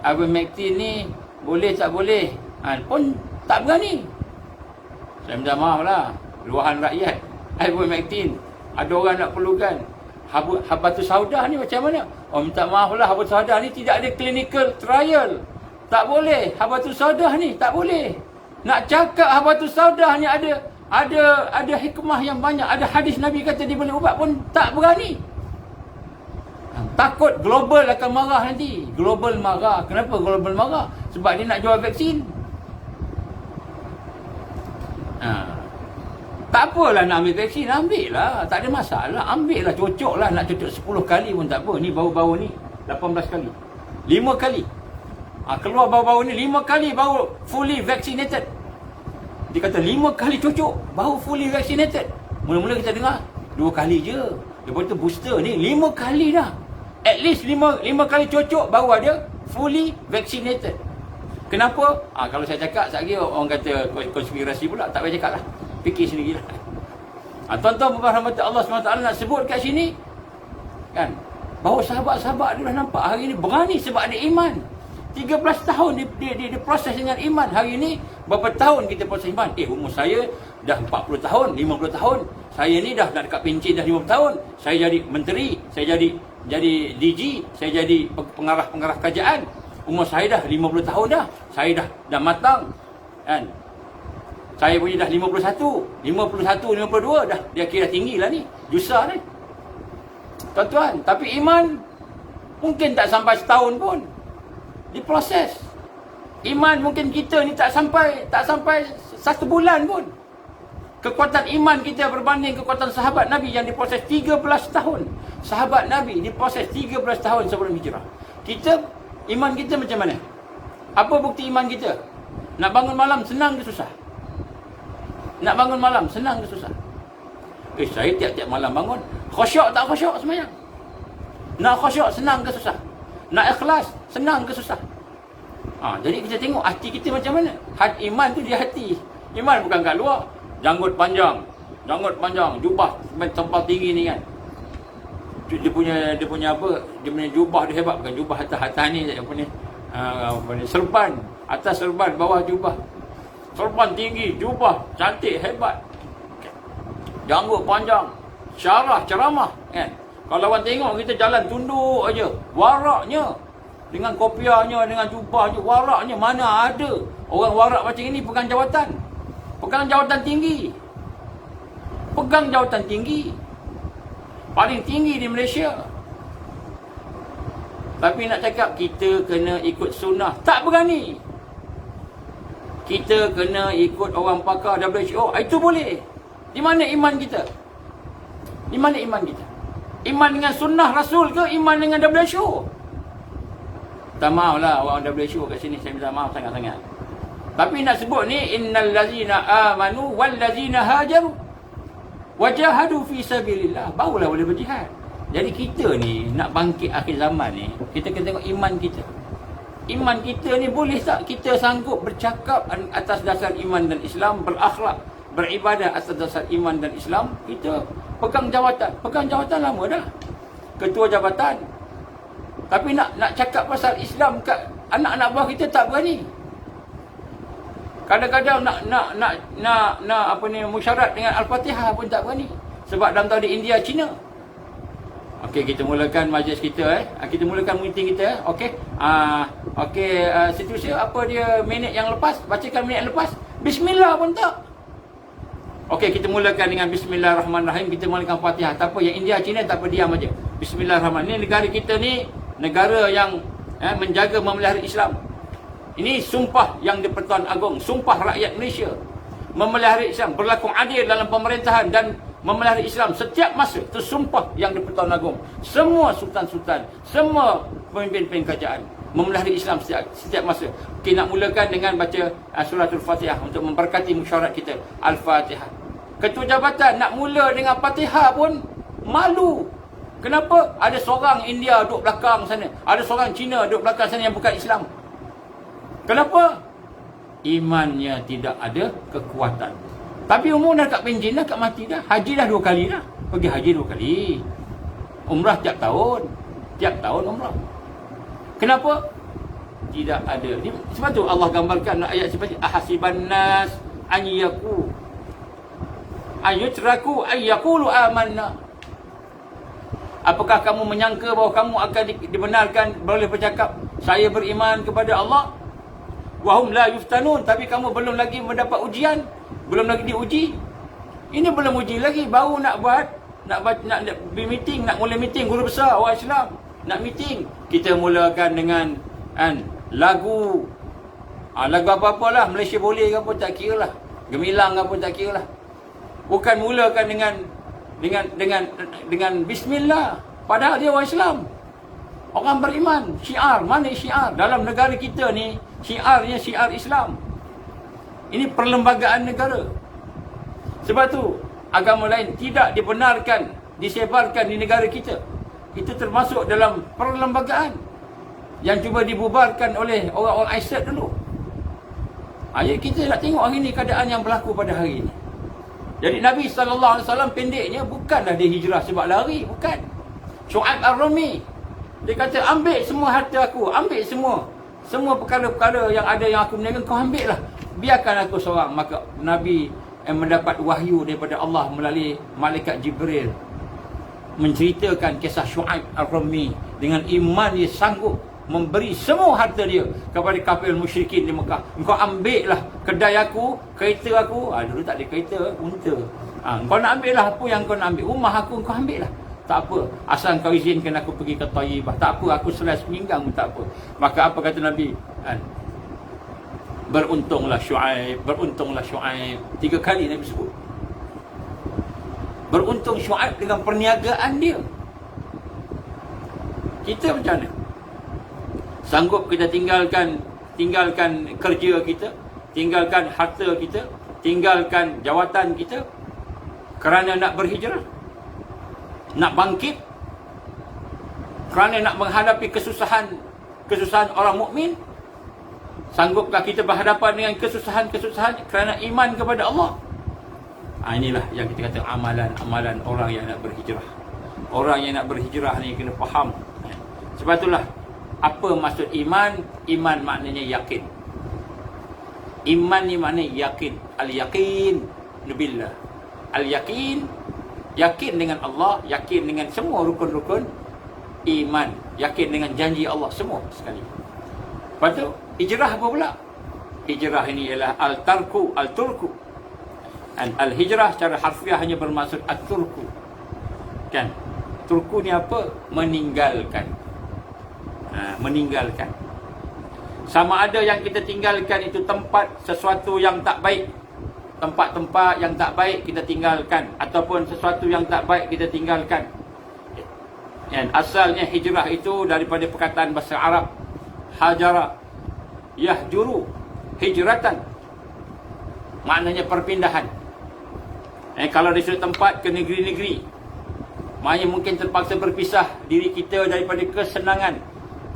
Speaker 1: Abang Mekti ni boleh tak boleh. Pun tak berani. Saya minta maaf lah. Luahan rakyat. ivermectin. Ada orang nak perlukan habatus sauda ni macam mana? Oh, minta maaf lah, habatus sauda ni tidak ada clinical trial. Tak boleh. Habatus sauda ni tak boleh. Nak cakap habatus sauda ni ada hikmah yang banyak. Ada hadis Nabi kata dia boleh ubat pun tak berani. Takut global akan marah nanti. Global marah. Kenapa global marah? Sebab dia nak jual vaksin. Tak apalah nak ambil vaksin, ambil lah. Tak ada masalah, ambil lah, cocok lah. Nak cocok 10 kali pun tak apa. Ni baru-baru ni 18 kali, 5 kali keluar baru-baru ni, 5 kali baru fully vaccinated. Dia kata 5 kali cocok baru fully vaccinated. Mula-mula kita dengar 2 kali je, lepas tu booster ni 5 kali dah. At least 5 kali cocok baru ada fully vaccinated. Kenapa? Kalau saya cakap, sekali orang kata konspirasi pula. Tak payah cakap lah, fikir sendirilah. Tuan-tuan berhormat Allah SWT nak sebut kat sini kan, bahawa sahabat-sahabat dia dah nampak hari ni berani sebab ada iman. 13 tahun dia proses dengan iman. Hari ni berapa tahun kita proses iman? Umur saya dah 40 tahun, 50 tahun. Saya ni dah dekat pencen dah 50 tahun. Saya jadi menteri, saya jadi DG, saya jadi pengarah kerajaan. Umur saya dah 50 tahun dah. Saya dah matang kan. Saya punya dah 51, 52 dah. Dia kira tinggi lah ni. Jusa ni. Tuan-tuan, tapi iman mungkin tak sampai setahun pun. Diproses. Iman mungkin kita ni tak sampai 1 bulan pun. Kekuatan iman kita berbanding kekuatan sahabat Nabi yang diproses 13 tahun. Sahabat Nabi diproses 13 tahun sebelum hijrah. Iman kita macam mana? Apa bukti iman kita? Nak bangun malam senang ke susah? Nak bangun malam senang ke susah? Saya tiap-tiap malam bangun. Khusyuk tak khusyuk semayang? Nak khusyuk senang ke susah? Nak ikhlas senang ke susah? Jadi kita tengok hati kita macam mana. Iman tu di hati. Iman bukan kat luar. Janggut panjang, jubah tempat tinggi ni kan. Dia punya apa? Dia punya jubah dia hebat, bukan jubah atas ni apa ni? Serban, atas serban, bawah jubah. Serban tinggi, jubah cantik, hebat. Janggut panjang, syarah, ceramah kan. Kalau orang tengok kita jalan tunduk aja, waraknya dengan kopiahnya, dengan jubahnya, waraknya mana ada orang warak macam ini pegang jawatan. Pegang jawatan tinggi. Pegang jawatan tinggi. Paling tinggi di Malaysia. Tapi nak cakap kita kena ikut sunnah, tak berani. Kita kena ikut orang pakar WHO, itu boleh. Di mana iman kita? Di mana iman kita? Iman dengan sunnah Rasul ke iman dengan WHO? Tak maaf lah orang WHO kat sini, saya minta maaf sangat-sangat. Tapi nak sebut ni, innal ladzina amanu wal ladzina hajaru wajahadu fi sabilillah, barulah boleh berjihad. Jadi kita ni nak bangkit akhir zaman ni, kita kena tengok iman kita. Iman kita ni boleh tak kita sanggup bercakap atas dasar iman dan Islam, berakhlak, beribadah atas dasar iman dan Islam? Kita pegang jawatan lama dah, ketua jabatan. Tapi nak cakap pasal Islam kat anak-anak buah kita tak berani. Kadang-kadang nak apa ni musyarat dengan Al-Fatihah pun tak berani. Sebab dalam tahun di India, China. Okey, kita mulakan majlis kita kita mulakan meeting kita okey. Situasi apa dia minit yang lepas? Bacakan minit yang lepas. Bismillah pun tak. Okey, kita mulakan dengan Bismillahirrahmanirrahim. Kita mulakan Fatihah. Tak apa, yang India, China tak apa, diam aja. Bismillahirrahmanirrahim. Ini negara kita ni negara yang menjaga memelihara Islam. Ini sumpah yang di-Pertuan Agong, sumpah rakyat Malaysia memelihara Islam, berlaku adil dalam pemerintahan dan memelihara Islam setiap masa. Itu sumpah yang di-Pertuan Agong. Semua sultan-sultan, semua pemimpin-pemimpin kerajaan memelihara Islam setiap masa. Okey, nak mulakan dengan baca suratul Fatihah untuk memberkati musyawarah kita. Al-Fatihah. Ketua jabatan nak mula dengan Fatihah pun malu. Kenapa? Ada seorang India duduk belakang sana, ada seorang Cina duduk belakang sana yang bukan Islam. Kenapa? Imannya tidak ada kekuatan. Tapi umur dah kat penjin dah, kat mati dah. Haji dah 2 kali dah. Pergi haji 2 kali. Umrah tiap tahun. Tiap tahun umrah. Kenapa? Tidak ada. Sebab tu Allah gambarkan ayat seperti ahasiban nas an yaku. ayutraku ayyaqulu amanna. Apakah kamu menyangka bahawa kamu akan dibenarkan boleh bercakap saya beriman kepada Allah? Wahum la yuftanun, tapi kamu belum lagi mendapat ujian, belum lagi diuji. Ini belum uji lagi, baru nak buat, nak meeting, nak mula meeting guru besar orang Islam, nak meeting. Kita mulakan dengan lagu lagu apa-apalah, Malaysia boleh ke apa tak kira lah, gemilang apa tak kira lah. Bukan mulakan dengan bismillah, padahal dia orang Islam, orang beriman. Syiar, mana syiar dalam negara kita ni? Syiarnya syiar Islam. Ini perlembagaan negara. Sebab tu agama lain tidak dibenarkan disebarkan di negara kita. Itu termasuk dalam perlembagaan yang cuba dibubarkan oleh orang-orang ISIS dulu. Jadi kita nak tengok hari ni keadaan yang berlaku pada hari ini. Jadi Nabi SAW pendeknya bukanlah dia hijrah sebab lari, bukan. Syu'aib Ar-Rumi, dia kata ambil semua harta aku, ambil semua perkara-perkara yang ada yang aku meniaga, kau ambil lah, biarkan aku seorang. Maka Nabi mendapat wahyu daripada Allah melalui malaikat Jibril menceritakan kisah Syu'aib Ar-Rumi. Dengan iman dia sanggup memberi semua harta dia kepada kafir musyrikin di Mekah. Engkau ambil lah kedai aku, kereta aku. Dulu tak ada kereta, unta. Engkau nak ambil lah apa yang kau nak ambil. Rumah aku engkau ambil lah, tak apa, asal kau izinkan aku pergi ke Taibah. Tak apa, aku selai seminggang pun tak apa. Maka apa kata Nabi? Beruntunglah Syu'aib, beruntunglah Syu'aib. 3 kali Nabi sebut. Beruntung Syu'aib dengan perniagaan dia. Kita macam mana? Sanggup kita tinggalkan kerja kita, tinggalkan harta kita, tinggalkan jawatan kita kerana nak berhijrah, nak bangkit, kerana nak menghadapi kesusahan orang mukmin? Sanggupkah kita berhadapan dengan kesusahan kerana iman kepada Allah? Inilah yang kita kata amalan orang yang nak berhijrah. Orang yang nak berhijrah ni kena faham. Sebab itulah, apa maksud iman? Iman maknanya yakin. Iman ni maknanya yakin. Al-yaqin billah. Al-yaqin, yakin dengan Allah, yakin dengan semua rukun-rukun iman, yakin dengan janji Allah semua sekali. Lepas tu, hijrah apa pula? Hijrah ini ialah al-turku. Al-hijrah secara harfiah hanya bermaksud at-turku. Kan? Turku ni apa? Meninggalkan. Meninggalkan. Sama ada yang kita tinggalkan itu tempat sesuatu yang tak baik, tempat-tempat yang tak baik kita tinggalkan, ataupun sesuatu yang tak baik kita tinggalkan. Dan asalnya hijrah itu daripada perkataan bahasa Arab hajara yahjuru hijratan, maknanya perpindahan. Kalau di suatu tempat ke negeri-negeri, maknanya mungkin terpaksa berpisah diri kita daripada kesenangan,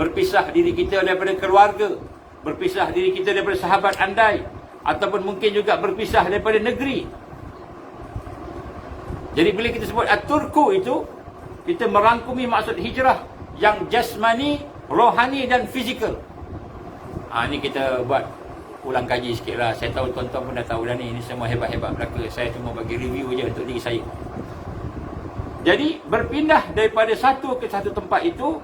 Speaker 1: berpisah diri kita daripada keluarga, berpisah diri kita daripada sahabat andai, ataupun mungkin juga berpisah daripada negeri. Jadi bila kita sebut at-turku itu, kita merangkumi maksud hijrah yang jasmani, rohani dan fizikal. Ini kita buat ulang kaji sikit lah. Saya tahu tuan-tuan pun dah tahu dah ni. Ini semua hebat-hebat belaka. Saya cuma bagi review je untuk diri saya. Jadi berpindah daripada satu ke satu tempat itu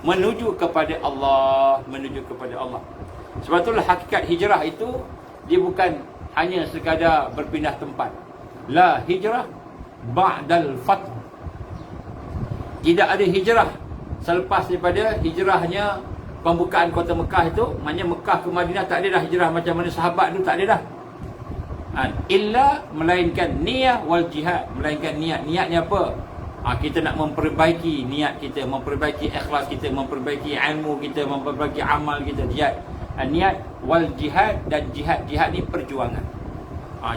Speaker 1: menuju kepada Allah, menuju kepada Allah. Sebab itulah hakikat hijrah itu, dia bukan hanya sekadar berpindah tempat. La hijrah ba'dal fath. Tidak ada hijrah selepas daripada hijrahnya pembukaan kota Mekah itu. Maknanya Mekah ke Madinah tak ada dah hijrah macam mana sahabat tu, tak ada dah. Illa, melainkan niyah wal jihad. Melainkan niat. Niatnya apa? Kita nak memperbaiki niat kita, memperbaiki ikhlas kita, memperbaiki ilmu kita, memperbaiki amal kita. Jihad. Niat wal jihad, dan jihad. Jihad ni perjuangan.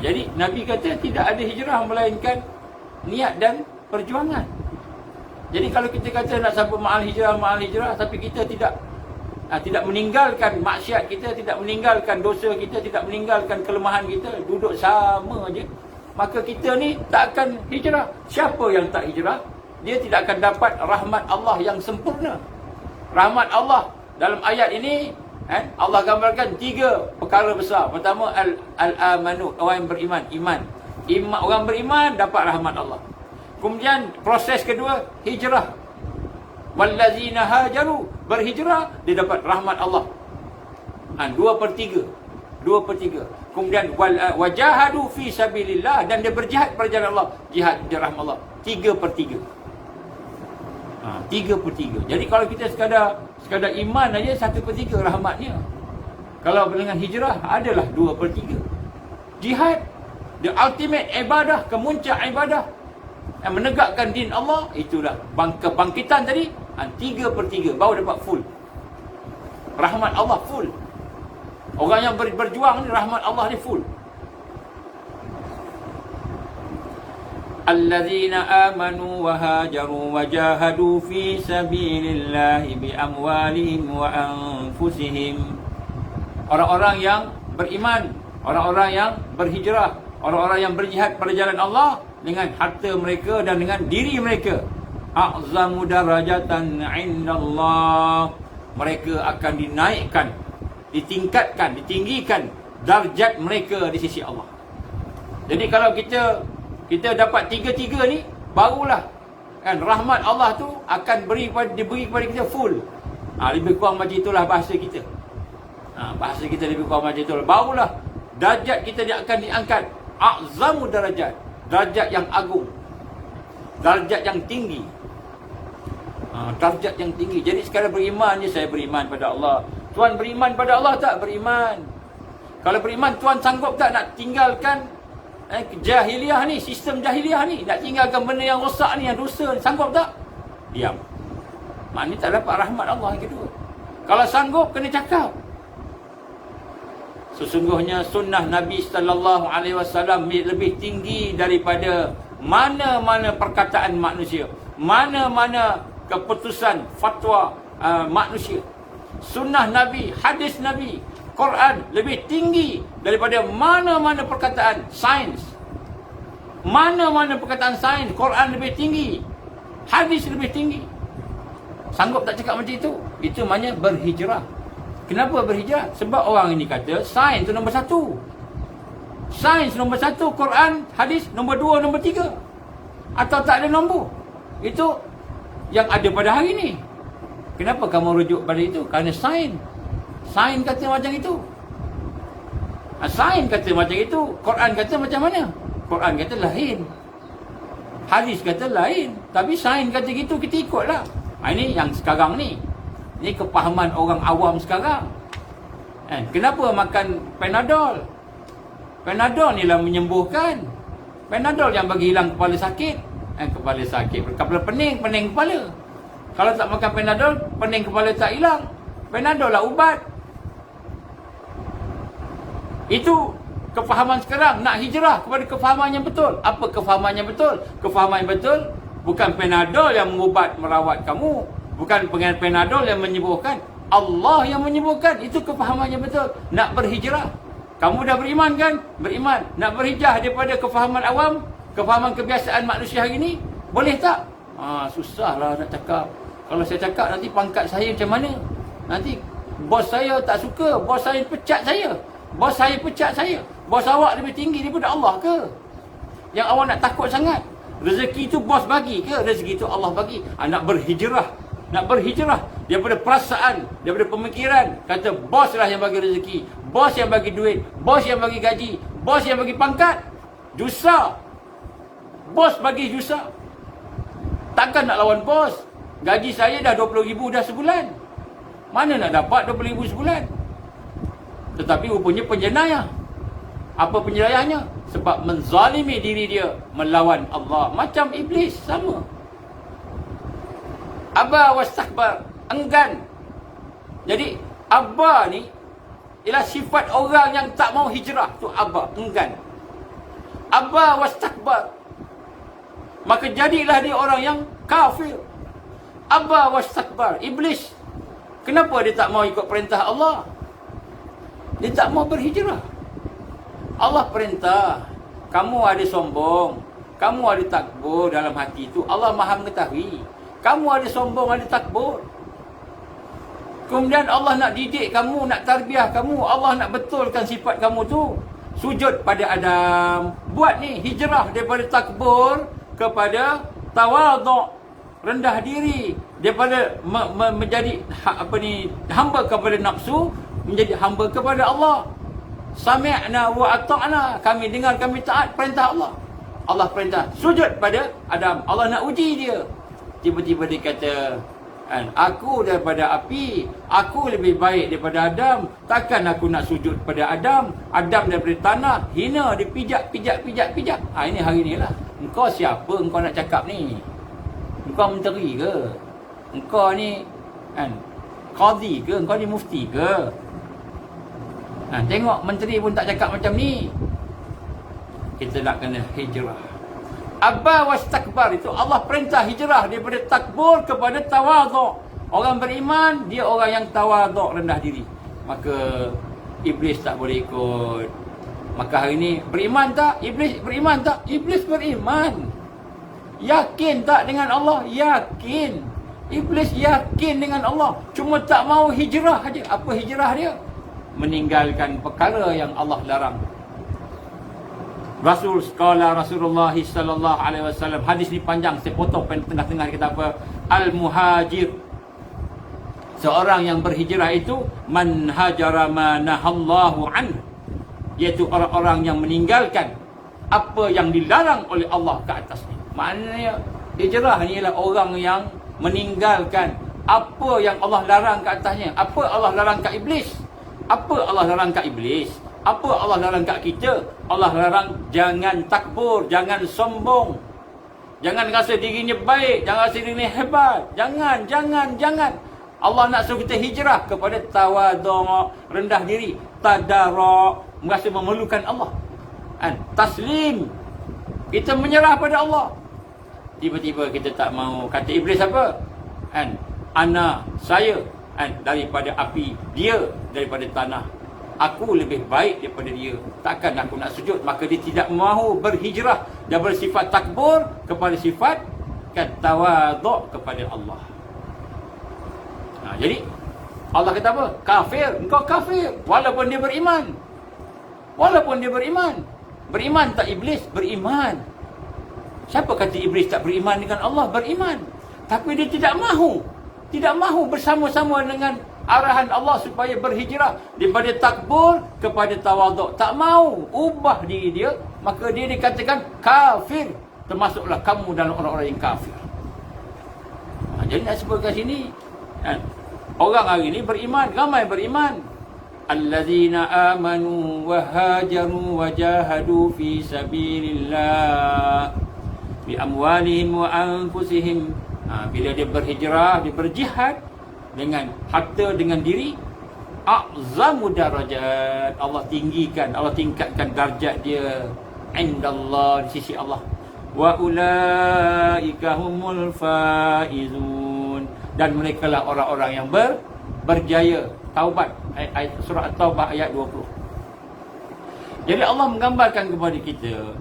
Speaker 1: Jadi Nabi kata tidak ada hijrah melainkan niat dan perjuangan. Jadi kalau kita kata nak sampai ma'al hijrah, tapi kita tidak meninggalkan maksiat kita, tidak meninggalkan dosa kita, tidak meninggalkan kelemahan kita, duduk sama je, maka kita ni tak akan hijrah. Siapa yang tak hijrah, dia tidak akan dapat rahmat Allah yang sempurna. Rahmat Allah dalam ayat ini, Allah gambarkan 3 perkara besar. Pertama, al-amanu, orang yang beriman, iman. Orang beriman dapat rahmat Allah. Kemudian proses kedua, hijrah. Wallazina hajaru, berhijrah, dia dapat rahmat Allah. 2/3. Kemudian wajahadu fi sabilillah, dan dia berjihad pada jalan Allah. Jihad di rahmat Allah. 3/3. 3/3. Jadi kalau kita sekadar iman aja 1/3 rahmatnya. Kalau dengan hijrah adalah 2/3. Jihad, the ultimate ibadah, kemuncak ibadah yang menegakkan din Allah, itulah kebangkitan tadi. 3/3 baru dapat full rahmat Allah, full. Orang yang berjuang ni, rahmat Allah ni full. Alladzina amanu wa hajaru wa jahadu fi sabilillahi bi amwalihim wa anfusihim. Orang-orang yang beriman, orang-orang yang berhijrah, orang-orang yang berjihad pada jalan Allah dengan harta mereka dan dengan diri mereka. A'zamu darajatan indallah. Mereka akan dinaikkan, ditingkatkan, ditinggikan darjat mereka di sisi Allah. Jadi kalau kita dapat 3/3 ni, barulah kan rahmat Allah tu akan diberi kepada kita full. Lebih kurang macam itulah bahasa kita. Bahasa kita lebih kurang macam itulah. Barulah darjat kita dia akan diangkat. A'zamu darajat, darjat yang agung, darjat yang tinggi. Darjat yang tinggi. Jadi sekadar beriman je, saya beriman pada Allah. Tuan beriman pada Allah tak? Beriman. Kalau beriman, Tuan sanggup tak nak tinggalkan jahiliah ni, sistem jahiliah ni, nak tinggalkan benda yang rosak ni, yang dosa ni, sanggup tak? Diam. Maknanya tak dapat rahmat Allah yang kedua. Kalau sanggup, kena cakap. Sesungguhnya sunnah Nabi sallallahu alaihi wasallam lebih tinggi daripada mana-mana perkataan manusia, mana-mana keputusan fatwa manusia. Sunnah Nabi, hadis Nabi, Quran lebih tinggi daripada mana-mana perkataan sains. Mana-mana perkataan sains, Quran lebih tinggi, hadis lebih tinggi. Sanggup tak cakap macam itu? Itu maknanya berhijrah. Kenapa berhijrah? Sebab orang ini kata sains itu nombor 1. Sains nombor 1, Quran, hadis nombor 2, nombor 3. Atau tak ada nombor. Itu yang ada pada hari ini. Kenapa kamu rujuk pada itu? Kerana sains. Sains kata macam itu. Sains kata macam itu. Quran kata macam mana? Quran kata lain. Hadis kata lain. Tapi sains kata gitu, kita ikutlah. Ini yang sekarang ni. Ini kepahaman orang awam sekarang. Kenapa makan Panadol? Panadol ni lah menyembuhkan. Panadol yang bagi hilang kepala sakit. Kepala sakit, kepala pening kepala. Kalau tak makan Panadol, pening kepala tak hilang. Panadol lah ubat. Itu kefahaman sekarang. Nak hijrah kepada kefahaman yang betul. Apa kefahaman yang betul? Kefahaman yang betul bukan Panadol yang mengubat, merawat kamu. Bukan Panadol yang menyembuhkan. Allah yang menyembuhkan. Itu kefahaman yang betul. Nak berhijrah. Kamu dah beriman kan? Beriman. Nak berhijrah daripada kefahaman awam, kefahaman kebiasaan manusia hari ini, boleh tak? Susahlah nak cakap. Kalau saya cakap, nanti pangkat saya macam mana? Nanti bos saya tak suka, bos saya pecat saya. Bos saya pecat saya. Bos awak lebih tinggi daripada Allah ke? Yang awak nak takut sangat? Rezeki itu bos bagi ke? Rezeki itu Allah bagi. Nak berhijrah. Nak berhijrah daripada perasaan, daripada pemikiran. Kata bos lah yang bagi rezeki, bos yang bagi duit, bos yang bagi gaji, bos yang bagi pangkat. Dosa. Bos bagi dosa. Takkan nak lawan bos. Gaji saya dah 20,000 dah sebulan. Mana nak dapat 20,000 sebulan? Tetapi rupanya penjenayah. Apa penjenayahnya? Sebab menzalimi diri dia, melawan Allah. Macam iblis, sama. Aba wastakbar, enggan. Jadi aba ni ialah sifat orang yang tak mau hijrah. Tu aba, enggan. Aba wastakbar, maka jadilah dia orang yang kafir. Aba wastakbar, iblis. Kenapa dia tak mau ikut perintah Allah? Dia tak mau berhijrah. Allah perintah, kamu ada sombong, kamu ada takbur dalam hati itu, Allah Maha mengetahui. Kamu ada sombong, ada takbur. Kemudian Allah nak didik kamu, nak tarbiyah kamu, Allah nak betulkan sifat kamu tu. sujud pada Adam. Buat ni hijrah daripada takbur kepada tawaduk, rendah diri, daripada menjadi hamba kepada nafsu menjadi hamba kepada Allah. Sami'na wa ata'na, kami dengar, kami taat perintah Allah. Allah perintah sujud pada Adam. Allah nak uji dia. Tiba-tiba dia kata, aku daripada api, aku lebih baik daripada Adam. Takkan aku nak sujud pada Adam? Adam daripada tanah, hina, dia pijak. Ini hari ni lah. Engkau siapa engkau nak cakap ni? Engkau menteri ke? Engkau ni qadhi ke? Engkau ni mufti ke? Tengok menteri pun tak cakap macam ni. Kita nak kena hijrah. Abba wastakbar, itu Allah perintah hijrah daripada takbur kepada tawaduk. Orang beriman, dia orang yang tawaduk, rendah diri. Maka iblis tak boleh ikut. Maka hari ni beriman tak? Iblis beriman tak? Iblis beriman. Yakin tak dengan Allah? Yakin. Iblis yakin dengan Allah. Cuma tak mau hijrah aja. Apa hijrah dia? Meninggalkan perkara yang Allah larang. Rasulullah sallallahu alaihi wasallam, hadis ni panjang, saya potong tengah-tengah. Dia kata apa? Al-muhajir, seorang yang berhijrah itu, man hajara ma nahallahu anhu, iaitu orang-orang yang meninggalkan apa yang dilarang oleh Allah ke atasnya. Maknanya hijrah ni ialah orang yang meninggalkan apa yang Allah larang ke atasnya. Apa Allah larang kat iblis? Apa Allah larang kat iblis? Apa Allah larang kat kita? Allah larang jangan takbur, jangan sombong, jangan rasa dirinya baik, jangan rasa dirinya hebat. Jangan. Allah nak suruh kita hijrah kepada tawaduk, rendah diri, tadarruk, merasa memerlukan Allah. Taslim, kita menyerah pada Allah. Tiba-tiba kita tak mau. Kata iblis apa? Ana, saya, daripada api, dia daripada tanah. Aku lebih baik daripada dia. Takkan aku nak sujud. Maka dia tidak mahu berhijrah daripada sifat takbur kepada sifat tawaduk kepada Allah. Jadi Allah kata apa? Kafir. Engkau kafir. Walaupun dia beriman. Beriman tak iblis? Beriman. Siapa kata iblis tak beriman dengan Allah? Beriman. Tapi dia tidak mahu. Tidak mahu bersama-sama dengan arahan Allah supaya berhijrah daripada takbur kepada tawaduk. Tak mau ubah diri dia, maka dia dikatakan kafir. Termasuklah kamu dalam orang-orang yang kafir. Jadi nak sebut kat sini, orang hari ini beriman, ramai beriman. Allazina amanu wa hajaru wa jahadu fi sabilillah bi amwalihim wa anfusihim. Bila dia berhijrah, dia berjihad dengan harta, dengan diri, a'zamu darajat, Allah tinggikan, Allah tingkatkan darjat dia indallah, di sisi Allah. Wa ulaika humul faizun, dan mereka lah orang-orang yang berjaya. Taubat, surah At-Taubah ayat 20. Jadi Allah menggambarkan kepada kita,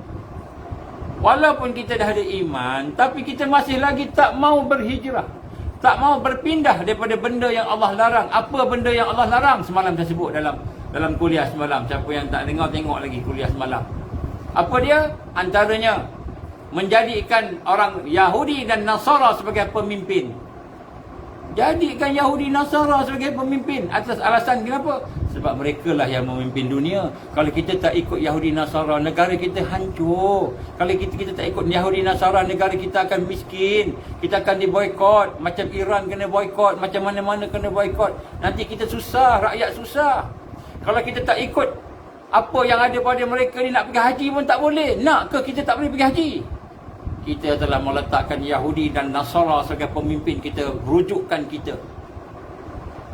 Speaker 1: walaupun kita dah ada iman, tapi kita masih lagi tak mau berhijrah, tak mau berpindah daripada benda yang Allah larang. Apa benda yang Allah larang? Semalam saya sebut dalam kuliah semalam. Siapa yang tak dengar, tengok lagi kuliah semalam. Apa dia? Antaranya menjadikan orang Yahudi dan Nasara sebagai pemimpin. Jadikan Yahudi Nasara sebagai pemimpin. Atas alasan kenapa? Sebab mereka lah yang memimpin dunia. Kalau kita tak ikut Yahudi Nasara, negara kita hancur. Kalau kita tak ikut Yahudi Nasara, negara kita akan miskin. Kita akan diboykot. Macam Iran kena boykot, macam mana-mana kena boykot. Nanti kita susah, rakyat susah. Kalau kita tak ikut apa yang ada pada mereka ni, nak pergi haji pun tak boleh. Nak ke kita tak boleh pergi haji? Kita telah meletakkan Yahudi dan Nasara sebagai pemimpin kita, rujukan kita.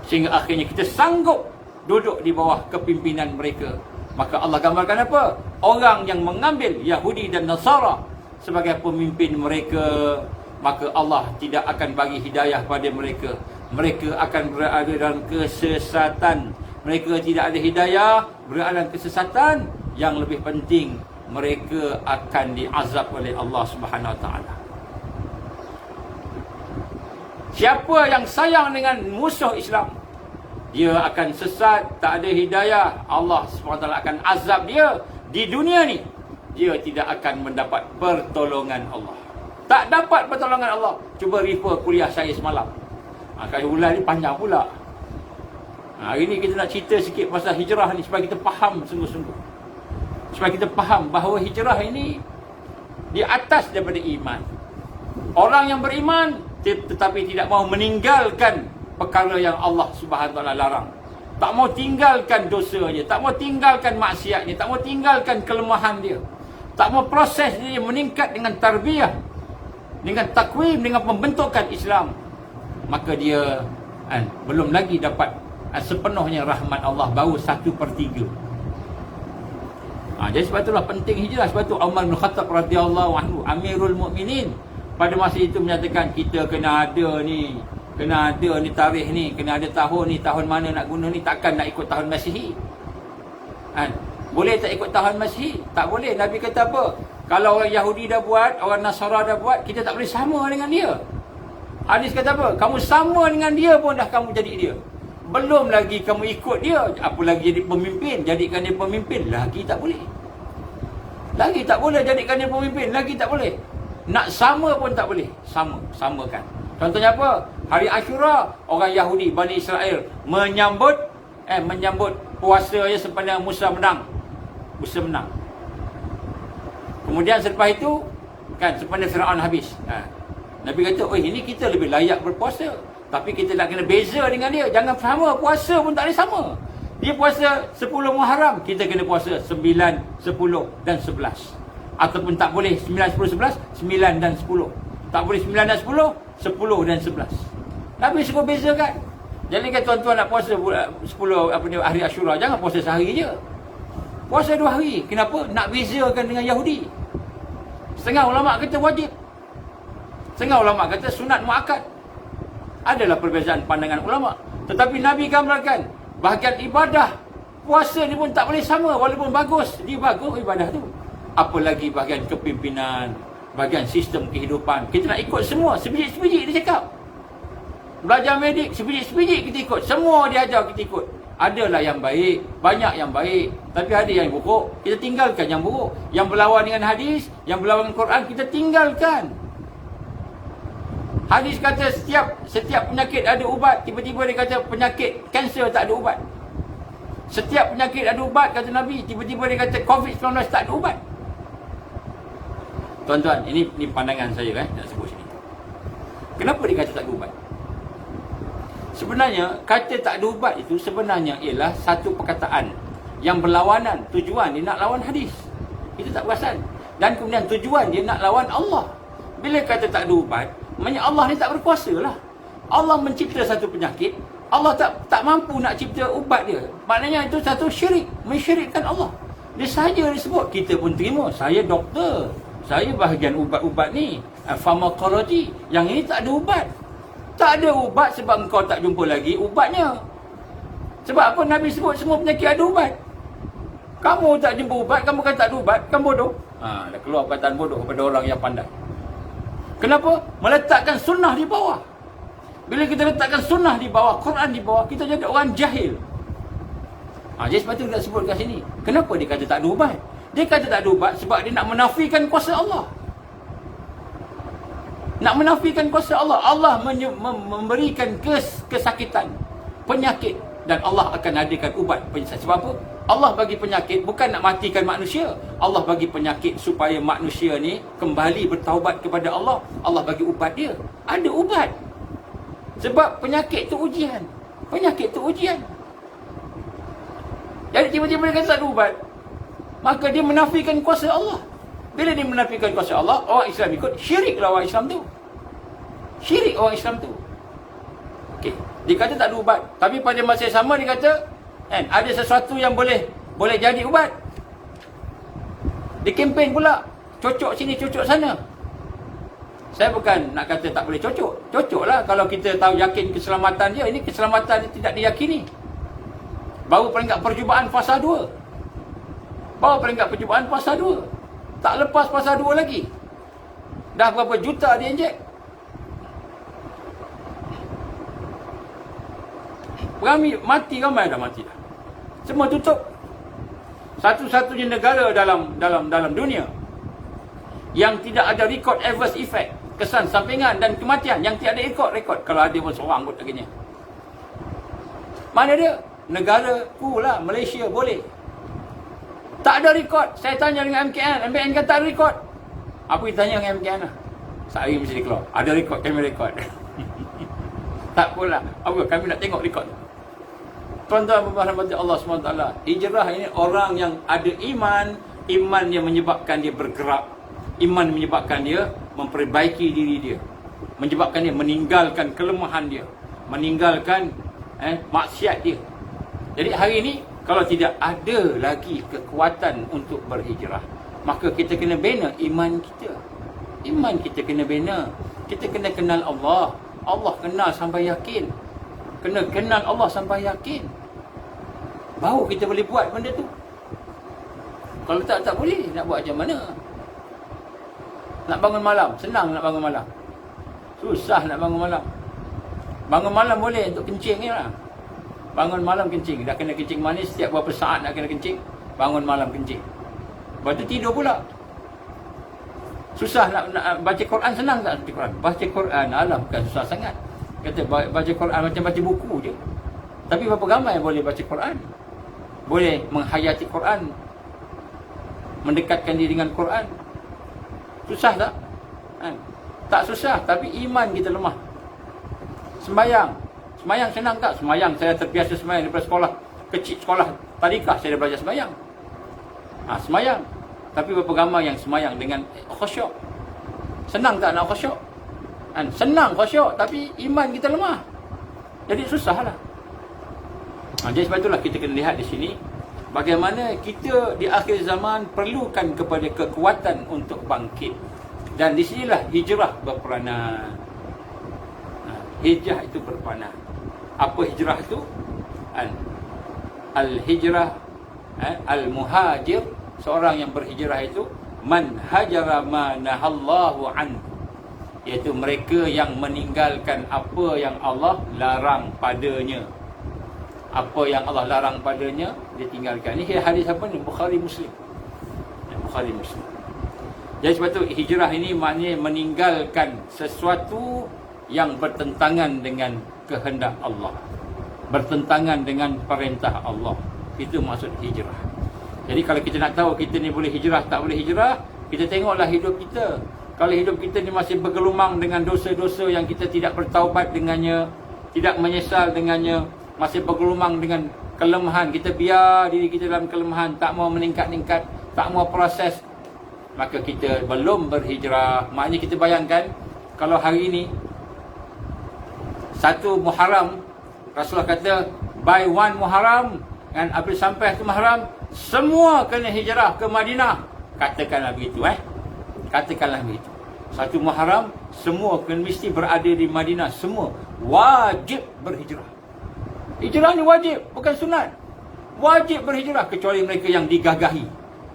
Speaker 1: Sehingga akhirnya kita sanggup duduk di bawah kepimpinan mereka. Maka Allah gambarkan apa? Orang yang mengambil Yahudi dan Nasara sebagai pemimpin mereka, maka Allah tidak akan bagi hidayah pada mereka. Mereka akan berada dalam kesesatan. Mereka tidak ada hidayah, berada dalam kesesatan. Yang lebih penting, mereka akan diazab oleh Allah Subhanahu Wa Taala. Siapa yang sayang dengan musuh Islam, dia akan sesat, tak ada hidayah. Allah SWT akan azab dia di dunia ni. Dia tidak akan mendapat pertolongan Allah. Tak dapat pertolongan Allah. Cuba refer kuliah saya semalam. Kalau ulang ni panjang pula. Hari ni kita nak cerita sikit pasal hijrah ni supaya kita faham sungguh-sungguh. Supaya kita faham bahawa hijrah ini di atas daripada iman. Orang yang beriman tetapi tidak mahu meninggalkan perkara yang Allah Subhanahu Wa Taala larang. Tak mau tinggalkan dosanya, tak mau tinggalkan maksiatnya, tak mau tinggalkan kelemahan dia. Tak mau proses dia meningkat dengan tarbiyah, dengan takwim, dengan pembentukan Islam. Maka dia belum lagi dapat sepenuhnya rahmat Allah, baru 1/3. Jadi sebab itulah penting hijrah. Sebab itu Umar bin Khattab radhiyallahu anhu, Amirul Mukminin, pada masa itu menyatakan kita kena ada ni tarikh ni, kena ada tahun ni, tahun mana nak guna ni, takkan nak ikut tahun Masihi. Boleh tak ikut tahun Masihi? Tak boleh. Nabi kata apa? Kalau orang Yahudi dah buat, orang Nasara dah buat, kita tak boleh sama dengan dia. Hadis kata apa? Kamu sama dengan dia pun dah kamu jadi dia. Belum lagi kamu ikut dia, apa lagi jadi pemimpin, jadikan dia pemimpin, lagi tak boleh. Lagi tak boleh jadikan dia pemimpin, lagi tak boleh. Nak sama pun tak boleh. Samakan. Contohnya apa? Hari Ashura, orang Yahudi, Bani Israel menyambut puasa sepanjang Musa menang. Kemudian selepas itu, sepanjang Firaun habis. Nabi kata, ini kita lebih layak berpuasa. Tapi kita nak kena beza dengan dia. Jangan sama, puasa pun tak boleh sama. Dia puasa 10 Muharram, kita kena puasa 9, 10 dan 11. Ataupun tak boleh 9, 10, 11, 9 dan 10. Tak boleh 9 dan 10, 10 dan 11. Nabi suruh bezakan. Jadi kan tuan-tuan nak puasa 10 hari Ashura, jangan puasa sehari je. Puasa 2 hari. Kenapa? Nak bezakan dengan Yahudi. Setengah ulama kata wajib. Setengah ulama kata sunat muakkad. Adalah perbezaan pandangan ulama. Tetapi Nabi gambarkan bahagian ibadah puasa ni pun tak boleh sama, walaupun bagus. Dia bagus ibadah tu. Apalagi bahagian kepimpinan, bahagian sistem kehidupan. Kita nak ikut semua, sebiji-sebiji dia cakap. Belajar medik, sebiji-sebiji kita ikut. Semua dia ajar kita ikut. Adalah yang baik, banyak yang baik. Tapi ada yang buruk, kita tinggalkan yang buruk. Yang berlawan dengan hadis, yang berlawan dengan Quran, kita tinggalkan. Hadis kata setiap penyakit ada ubat. Tiba-tiba dia kata penyakit kanser tak ada ubat. Setiap penyakit ada ubat, kata Nabi. Tiba-tiba dia kata COVID-19 tak ada ubat. Tuan-tuan, ini pandangan saya nak sebut sini. Kenapa dia kata tak ada ubat? Sebenarnya, kata tak ada ubat itu sebenarnya ialah satu perkataan yang berlawanan. Tujuan dia nak lawan hadis. Itu tak perasan. Dan kemudian tujuan dia nak lawan Allah. Bila kata tak ada ubat, maknanya Allah ni tak berkuasa lah. Allah mencipta satu penyakit, Allah tak mampu nak cipta ubat dia. Maknanya itu satu syirik, mensyirikkan Allah. Dia sahaja disebut, kita pun terima. Saya doktor, saya bahagian ubat-ubat ni, farmakologi. Yang ini tak ada ubat. Tak ada ubat sebab engkau tak jumpa lagi ubatnya. Sebab apa Nabi sebut semua penyakit ada ubat? Kamu tak jumpa ubat, kamu kata tak ada ubat, kamu bodoh. Dah keluar perkataan bodoh kepada orang yang pandai. Kenapa? Meletakkan sunnah di bawah. Bila kita letakkan sunnah di bawah, Quran di bawah, kita jadi orang jahil. Jadi sebab itu kita sebut kat sini. Kenapa dia kata tak ada ubat? Dia kata tak ada ubat sebab dia nak menafikan kuasa Allah. Nak menafikan kuasa Allah. Allah memberikan kesakitan, penyakit, dan Allah akan adakan ubat. Sebab apa? Allah bagi penyakit bukan nak matikan manusia. Allah bagi penyakit supaya manusia ni kembali bertaubat kepada Allah. Allah bagi ubat dia. Ada ubat. Sebab penyakit tu ujian. Penyakit tu ujian. Jadi tiba-tiba dia kata tak ada ubat, maka dia menafikan kuasa Allah. Bila dia menafikan kuasa Allah, orang Islam ikut, syiriklah orang Islam tu. Syirik orang Islam tu. Okey, dia kata tak ada ubat, tapi pada masa yang sama dia kata ada sesuatu yang boleh jadi ubat. Dia kempen pula, cocok sini, cocok sana. Saya bukan nak kata tak boleh cocok. Cocoklah kalau kita tahu yakin keselamatan dia. Ini keselamatan dia tidak diyakini. Baru peringkat percubaan fasa 2. Baru peringkat percubaan fasa 2. Tak lepas fasa 2 lagi. Dah berapa juta dia injek. Mati ramai dah mati dah. Semua tutup. Satu-satunya negara dalam dunia yang tidak ada rekod adverse effect, kesan sampingan dan kematian, yang tidak ada rekod kalau ada pun seorang kot lagi. Mana dia? Negara ku lah, Malaysia boleh. Tak ada rekod. Saya tanya dengan MKN kata tak ada rekod. Apa kita tanya dengan MKN lah? Sehari mesti dia keluar. Ada rekod, kami rekod. Tak apalah. Apa? Kami nak tengok rekod. Tuan-tuan berhormat Allah SWT. Hijrah ini orang yang ada iman. Iman yang menyebabkan dia bergerak. Iman menyebabkan dia memperbaiki diri dia. Menyebabkan dia meninggalkan kelemahan dia. Meninggalkan maksiat dia. Jadi hari ini, kalau tidak ada lagi kekuatan untuk berhijrah, maka kita kena bina iman kita. Iman kita kena bina. Kita kena kenal Allah. Allah kenal sampai yakin. Kena kenal Allah sampai yakin. Baru kita boleh buat benda tu. Kalau tak boleh. Nak buat macam mana? Nak bangun malam. Senang nak bangun malam. Susah nak bangun malam. Bangun malam boleh untuk kencing je lah. Bangun malam kencing. Dah kena kencing manis. Setiap berapa saat nak kena kencing. Bangun malam kencing. Lepas tu tidur pula. Susah nak baca Quran. Senang tak baca Quran? Baca Quran, alah bukan susah sangat. Kata baca Quran macam baca buku je. Tapi berapa ramai boleh baca Quran? Boleh menghayati Quran, mendekatkan diri dengan Quran. Susah tak? Tak susah. Tapi iman kita lemah. Sembayang senang tak? Sembayang saya terbiasa sembayang daripada sekolah kecil, sekolah tadikah saya dah belajar sembayang. Sembayang. Tapi berapa ramai yang sembayang dengan khusyuk? Senang tak nak khusyuk? Senang khusyuk, tapi iman kita lemah. Jadi susahlah. Jadi sebab itulah kita kena lihat di sini bagaimana kita di akhir zaman perlukan kepada kekuatan untuk bangkit. Dan di sinilah hijrah berperanan. Hijrah itu berperanan. Apa hijrah itu? Al-hijrah, al-muhajir, seorang yang berhijrah itu man hajara ma nahallahu an, iaitu mereka yang meninggalkan apa yang Allah larang padanya. Apa yang Allah larang padanya dia tinggalkan. Ini hadis apa ni? Bukhari Muslim. Bukhari Muslim. Jadi sebab tu hijrah ini maknanya meninggalkan sesuatu yang bertentangan dengan kehendak Allah, bertentangan dengan perintah Allah. Itu maksud hijrah. Jadi kalau kita nak tahu kita ni boleh hijrah tak boleh hijrah, kita tengoklah hidup kita. Kalau hidup kita ni masih bergelumang dengan dosa-dosa yang kita tidak bertaubat dengannya, tidak menyesal dengannya, masih bergelumang dengan kelemahan, kita biar diri kita dalam kelemahan, tak mau meningkat-ningkat, tak mau proses, maka kita belum berhijrah. Maknanya kita bayangkan kalau hari ini 1 Muharram, Rasulullah kata by 1 Muharram, dan apabila sampai 1 Muharram semua kena hijrah ke Madinah. Katakanlah begitu Katakanlah begitu. 1 Muharram semua kena mesti berada di Madinah, semua wajib berhijrah. Hijrah ni wajib, bukan sunat. Wajib berhijrah kecuali mereka yang digagahi.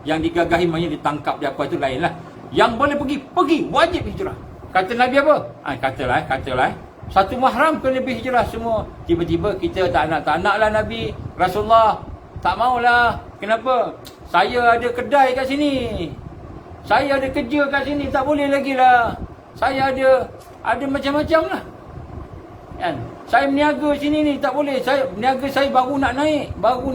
Speaker 1: Yang digagahi maknanya ditangkap dia apa itu lainlah. Yang boleh pergi wajib hijrah. Kata Nabi apa? Katalah 1 Muharram kena berhijrah semua. Tiba-tiba kita tak naklah Nabi Rasulullah. Tak maulah. Kenapa? Saya ada kedai kat sini. Saya ada kerja kat sini, tak boleh lagi lah. Saya ada macam-macam lah. Kan? Saya berniaga sini ni, tak boleh. Berniaga saya baru nak naik, baru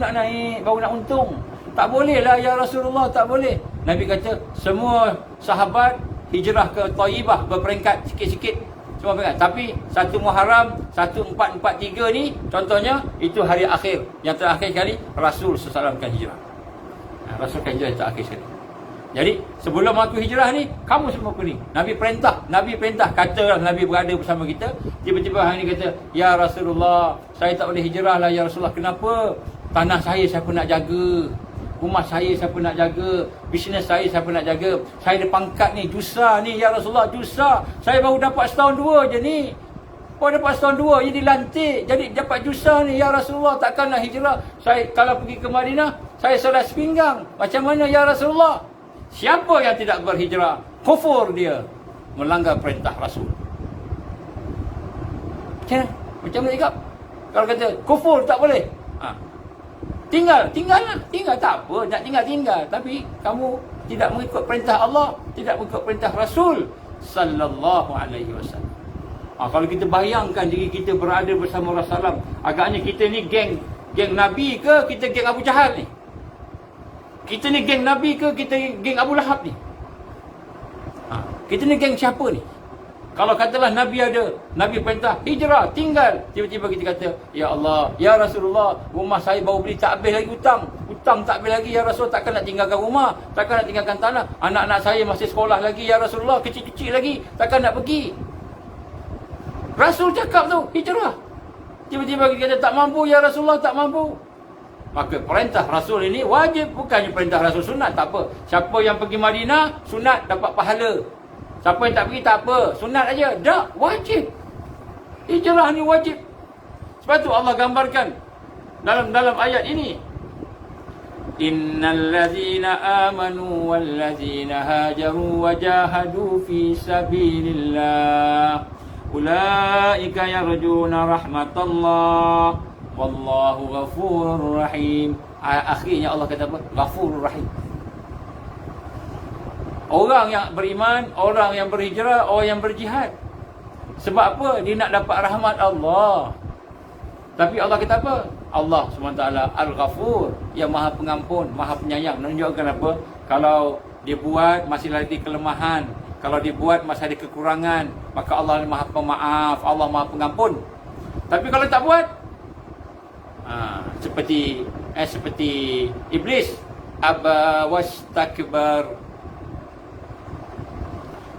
Speaker 1: nak untung. Tak boleh lah ya Rasulullah, tak boleh. Nabi kata, semua sahabat hijrah ke Taibah berperingkat sikit-sikit. Semua peringkat. Tapi 1 Muharram 1443 ni, contohnya, itu hari akhir. Yang terakhir kali, Rasul SAW kan hijrah. Rasul kan hijrah terakhir sekali. Jadi, sebelum aku hijrah ni, kamu semua pergi. Nabi perintah. Katalah Nabi berada bersama kita. Tiba-tiba hari ni kata, ya Rasulullah, saya tak boleh hijrah lah ya Rasulullah. Kenapa? Tanah saya siapa nak jaga? Rumah saya siapa nak jaga? Bisnes saya siapa nak jaga? Saya ada pangkat ni, jusa ni ya Rasulullah, jusa. Saya baru dapat setahun 2 je ni. Baru dapat setahun 2 je dilantik. Jadi dapat jusa ni ya Rasulullah, takkanlah hijrah. Saya kalau pergi ke Madinah, saya solat sepinggang. Macam mana ya Rasulullah? Siapa yang tidak berhijrah, kufur dia, melanggar perintah Rasul. Macam mana cakap? Kalau kata kufur tak boleh. Tinggal tak apa, nak tinggal. Tapi kamu tidak mengikut perintah Allah, tidak mengikut perintah Rasul sallallahu alaihi wasallam. Kalau kita bayangkan diri kita berada bersama Rasulullah, agaknya kita ni geng Nabi ke kita geng Abu Jahal ni? Kita ni geng Nabi ke kita geng Abu Lahab ni? Kita ni geng siapa ni? Kalau katalah Nabi perintah hijrah, tinggal. Tiba-tiba kita kata, ya Allah, ya Rasulullah, rumah saya baru beli tak habis lagi hutang tak habis lagi, ya Rasul, takkan nak tinggalkan rumah, takkan nak tinggalkan tanah. Anak-anak saya masih sekolah lagi, ya Rasulullah, kecil-kecil lagi, takkan nak pergi. Rasul cakap tu, hijrah. Tiba-tiba kita kata tak mampu, ya Rasulullah, tak mampu. Maka perintah Rasul ini wajib, bukannya perintah Rasul sunat, tak apa. Siapa yang pergi Madinah, sunat dapat pahala. Siapa yang tak pergi tak apa, sunat aja. Tak, wajib. Hijrah ni wajib. Sebab tu Allah gambarkan dalam ayat ini. Innal ladzina amanu wal ladzina hajaru wa jahadu fi sabilillah ulaika yarjuna rahmatallah wallahu ghafurur rahim. Akhirnya Allah kata apa? Ghafurur rahim. Orang yang beriman, orang yang berhijrah, orang yang berjihad. Sebab apa? Dia nak dapat rahmat Allah. Tapi Allah kata apa? Allah SWT Al-Ghafur, yang maha pengampun, maha penyayang. Menunjukkan apa? Kalau dia buat masih lagi kelemahan, kalau dia buat masih ada kekurangan, maka Allah maha pemaaf, Allah maha pengampun. Tapi kalau tak buat, seperti iblis, aba wastakbar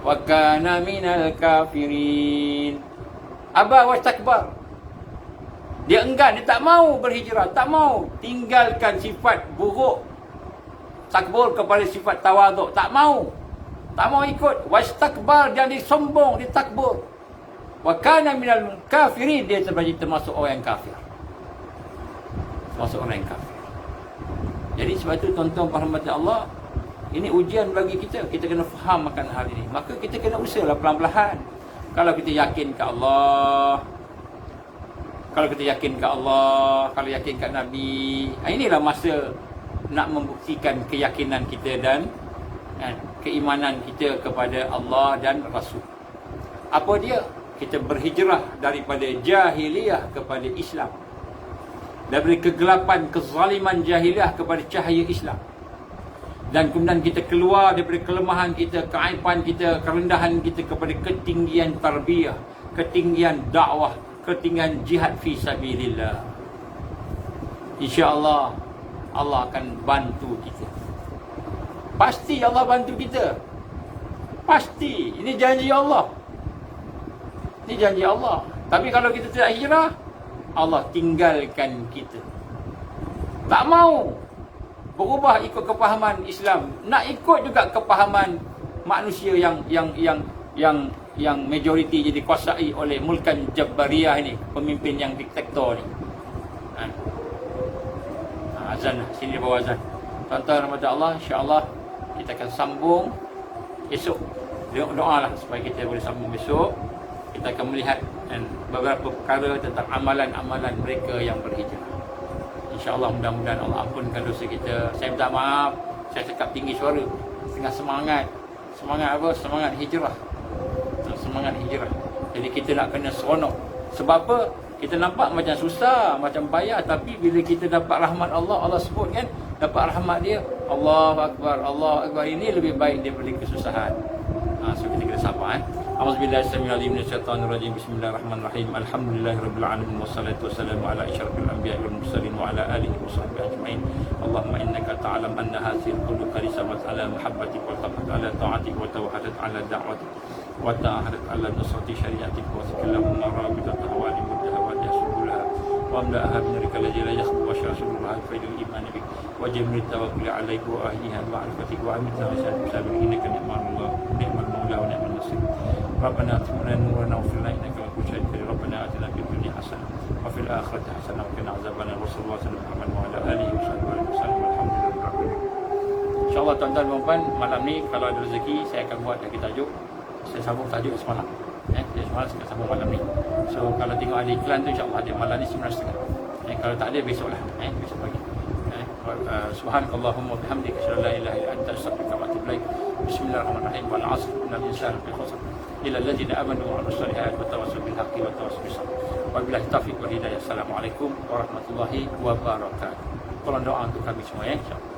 Speaker 1: wa kana minal kafirin. Aba wastakbar, dia enggan, dia tak mau berhijrah, tak mau tinggalkan sifat buruk, takbur kepada sifat tawaduk, tak mau ikut. Wastakbar, dia sombong, dia takbur. Wa kana minal kafirin, dia termasuk orang yang kafir. Termasuk orang yang kafir. Jadi sebab itu tuan-tuan rahmati Allah, ini ujian bagi kita. Kita kena faham akan hal ini. Maka kita kena usahalah pelan-pelan. Kalau kita yakin ke Allah, kalau yakin kat Nabi, inilah masa nak membuktikan keyakinan kita dan keimanan kita kepada Allah dan Rasul. Apa dia? Kita berhijrah daripada jahiliyah kepada Islam, daripada kegelapan, kezaliman jahiliyah kepada cahaya Islam. Dan kemudian kita keluar daripada kelemahan kita, keaiban kita, kerendahan kita kepada ketinggian tarbiyah, ketinggian dakwah, ketinggian jihad fi sabilillah. InsyaAllah Allah akan bantu kita. Pasti Allah bantu kita. Pasti. Ini janji Allah. Ini janji Allah. Tapi kalau kita tidak hijrah, Allah tinggalkan kita. Tak mau berubah ikut kepahaman Islam, nak ikut juga kepahaman manusia yang majoriti jadi kuasai oleh Mulkan Jabbariyah ini, pemimpin yang diktator ni. Azan sini bawa azan. Tuan-tuan rahmat Allah, insya-Allah kita akan sambung esok. Doalah supaya kita boleh sambung besok. Kita akan melihat beberapa perkara tentang amalan-amalan mereka yang berhijrah. InsyaAllah mudah-mudahan Allah ampunkan dosa kita. Saya minta maaf, saya cakap tinggi suara tengah semangat. Semangat apa? Semangat hijrah. Semangat hijrah. Jadi kita nak kena seronok. Sebab apa? Kita nampak macam susah, macam payah, tapi bila kita dapat rahmat Allah, Allah sebut kan, dapat rahmat dia, Allahu Akbar, Allahu Akbar, ini lebih baik daripada kesusahan. So kita kena sabar. Auzubillahi minasyaitonir minasyaitonir rajim. Bismillahirrahmanirrahim. Alhamdulillahirabbil alamin wassalatu wassalamu ala asyrafil anbiya'i wal mursalin wa ala alihi washabbihi ajmain. Allahumma innaka ta'lam anna hadhihi al-qulub risamat ala muhabbatik wa tabat ala ta'atik wa tawahadat ala da'watik wa ta'ahadat ala nusrati syariatik wa sakallahumma rabitat ahwali mudahawati subulaha wa amla'aha binarika alladhi la yakhbu wa syasuluha faidul iman bik wa jamil tawakkul alayka wa ahliha ma'rifatik wa amitna bisabil innaka ni'malullah ni'mal maula wa ni'mal nasir. ربنا اتمنا نورنا واغفر لنا انك على كل شيء قدير. ربنا اتنا في الدنيا حسنه وفي الاخره حسنه وقنا عذاب النار. وصلى الله وسلم محمد وعلى اله وصحبه وسلم. Alhamdulillah rabbil alamin. Insyaallah tuan-tuan dan puan, malam ni kalau ada rezeki saya akan buat lagi tajuk. Saya sambung tajuk semalam. Saya semalam nak sambung malam ni. So kalau tengok ada iklan tu insya-Allah ada malam ni 9.30. Kalau tak ada besoklah, besok pagi. Subhanakallahumma bihamdika asyhadu an la ilaha illa anta astaghfiruka wa atubu ilaik. Bismillahirrahmanirrahim. Wal 'asr innal insana lafi khusr illa alladziina amanu wa 'amilus solihati wa tawassaw bil haqqi wa tawassaw bis sabr. Wabillahi taufiq wal hidayah. Assalamualaikum warahmatullahi wabarakatuh. Tolong doa untuk kami semua insya-Allah.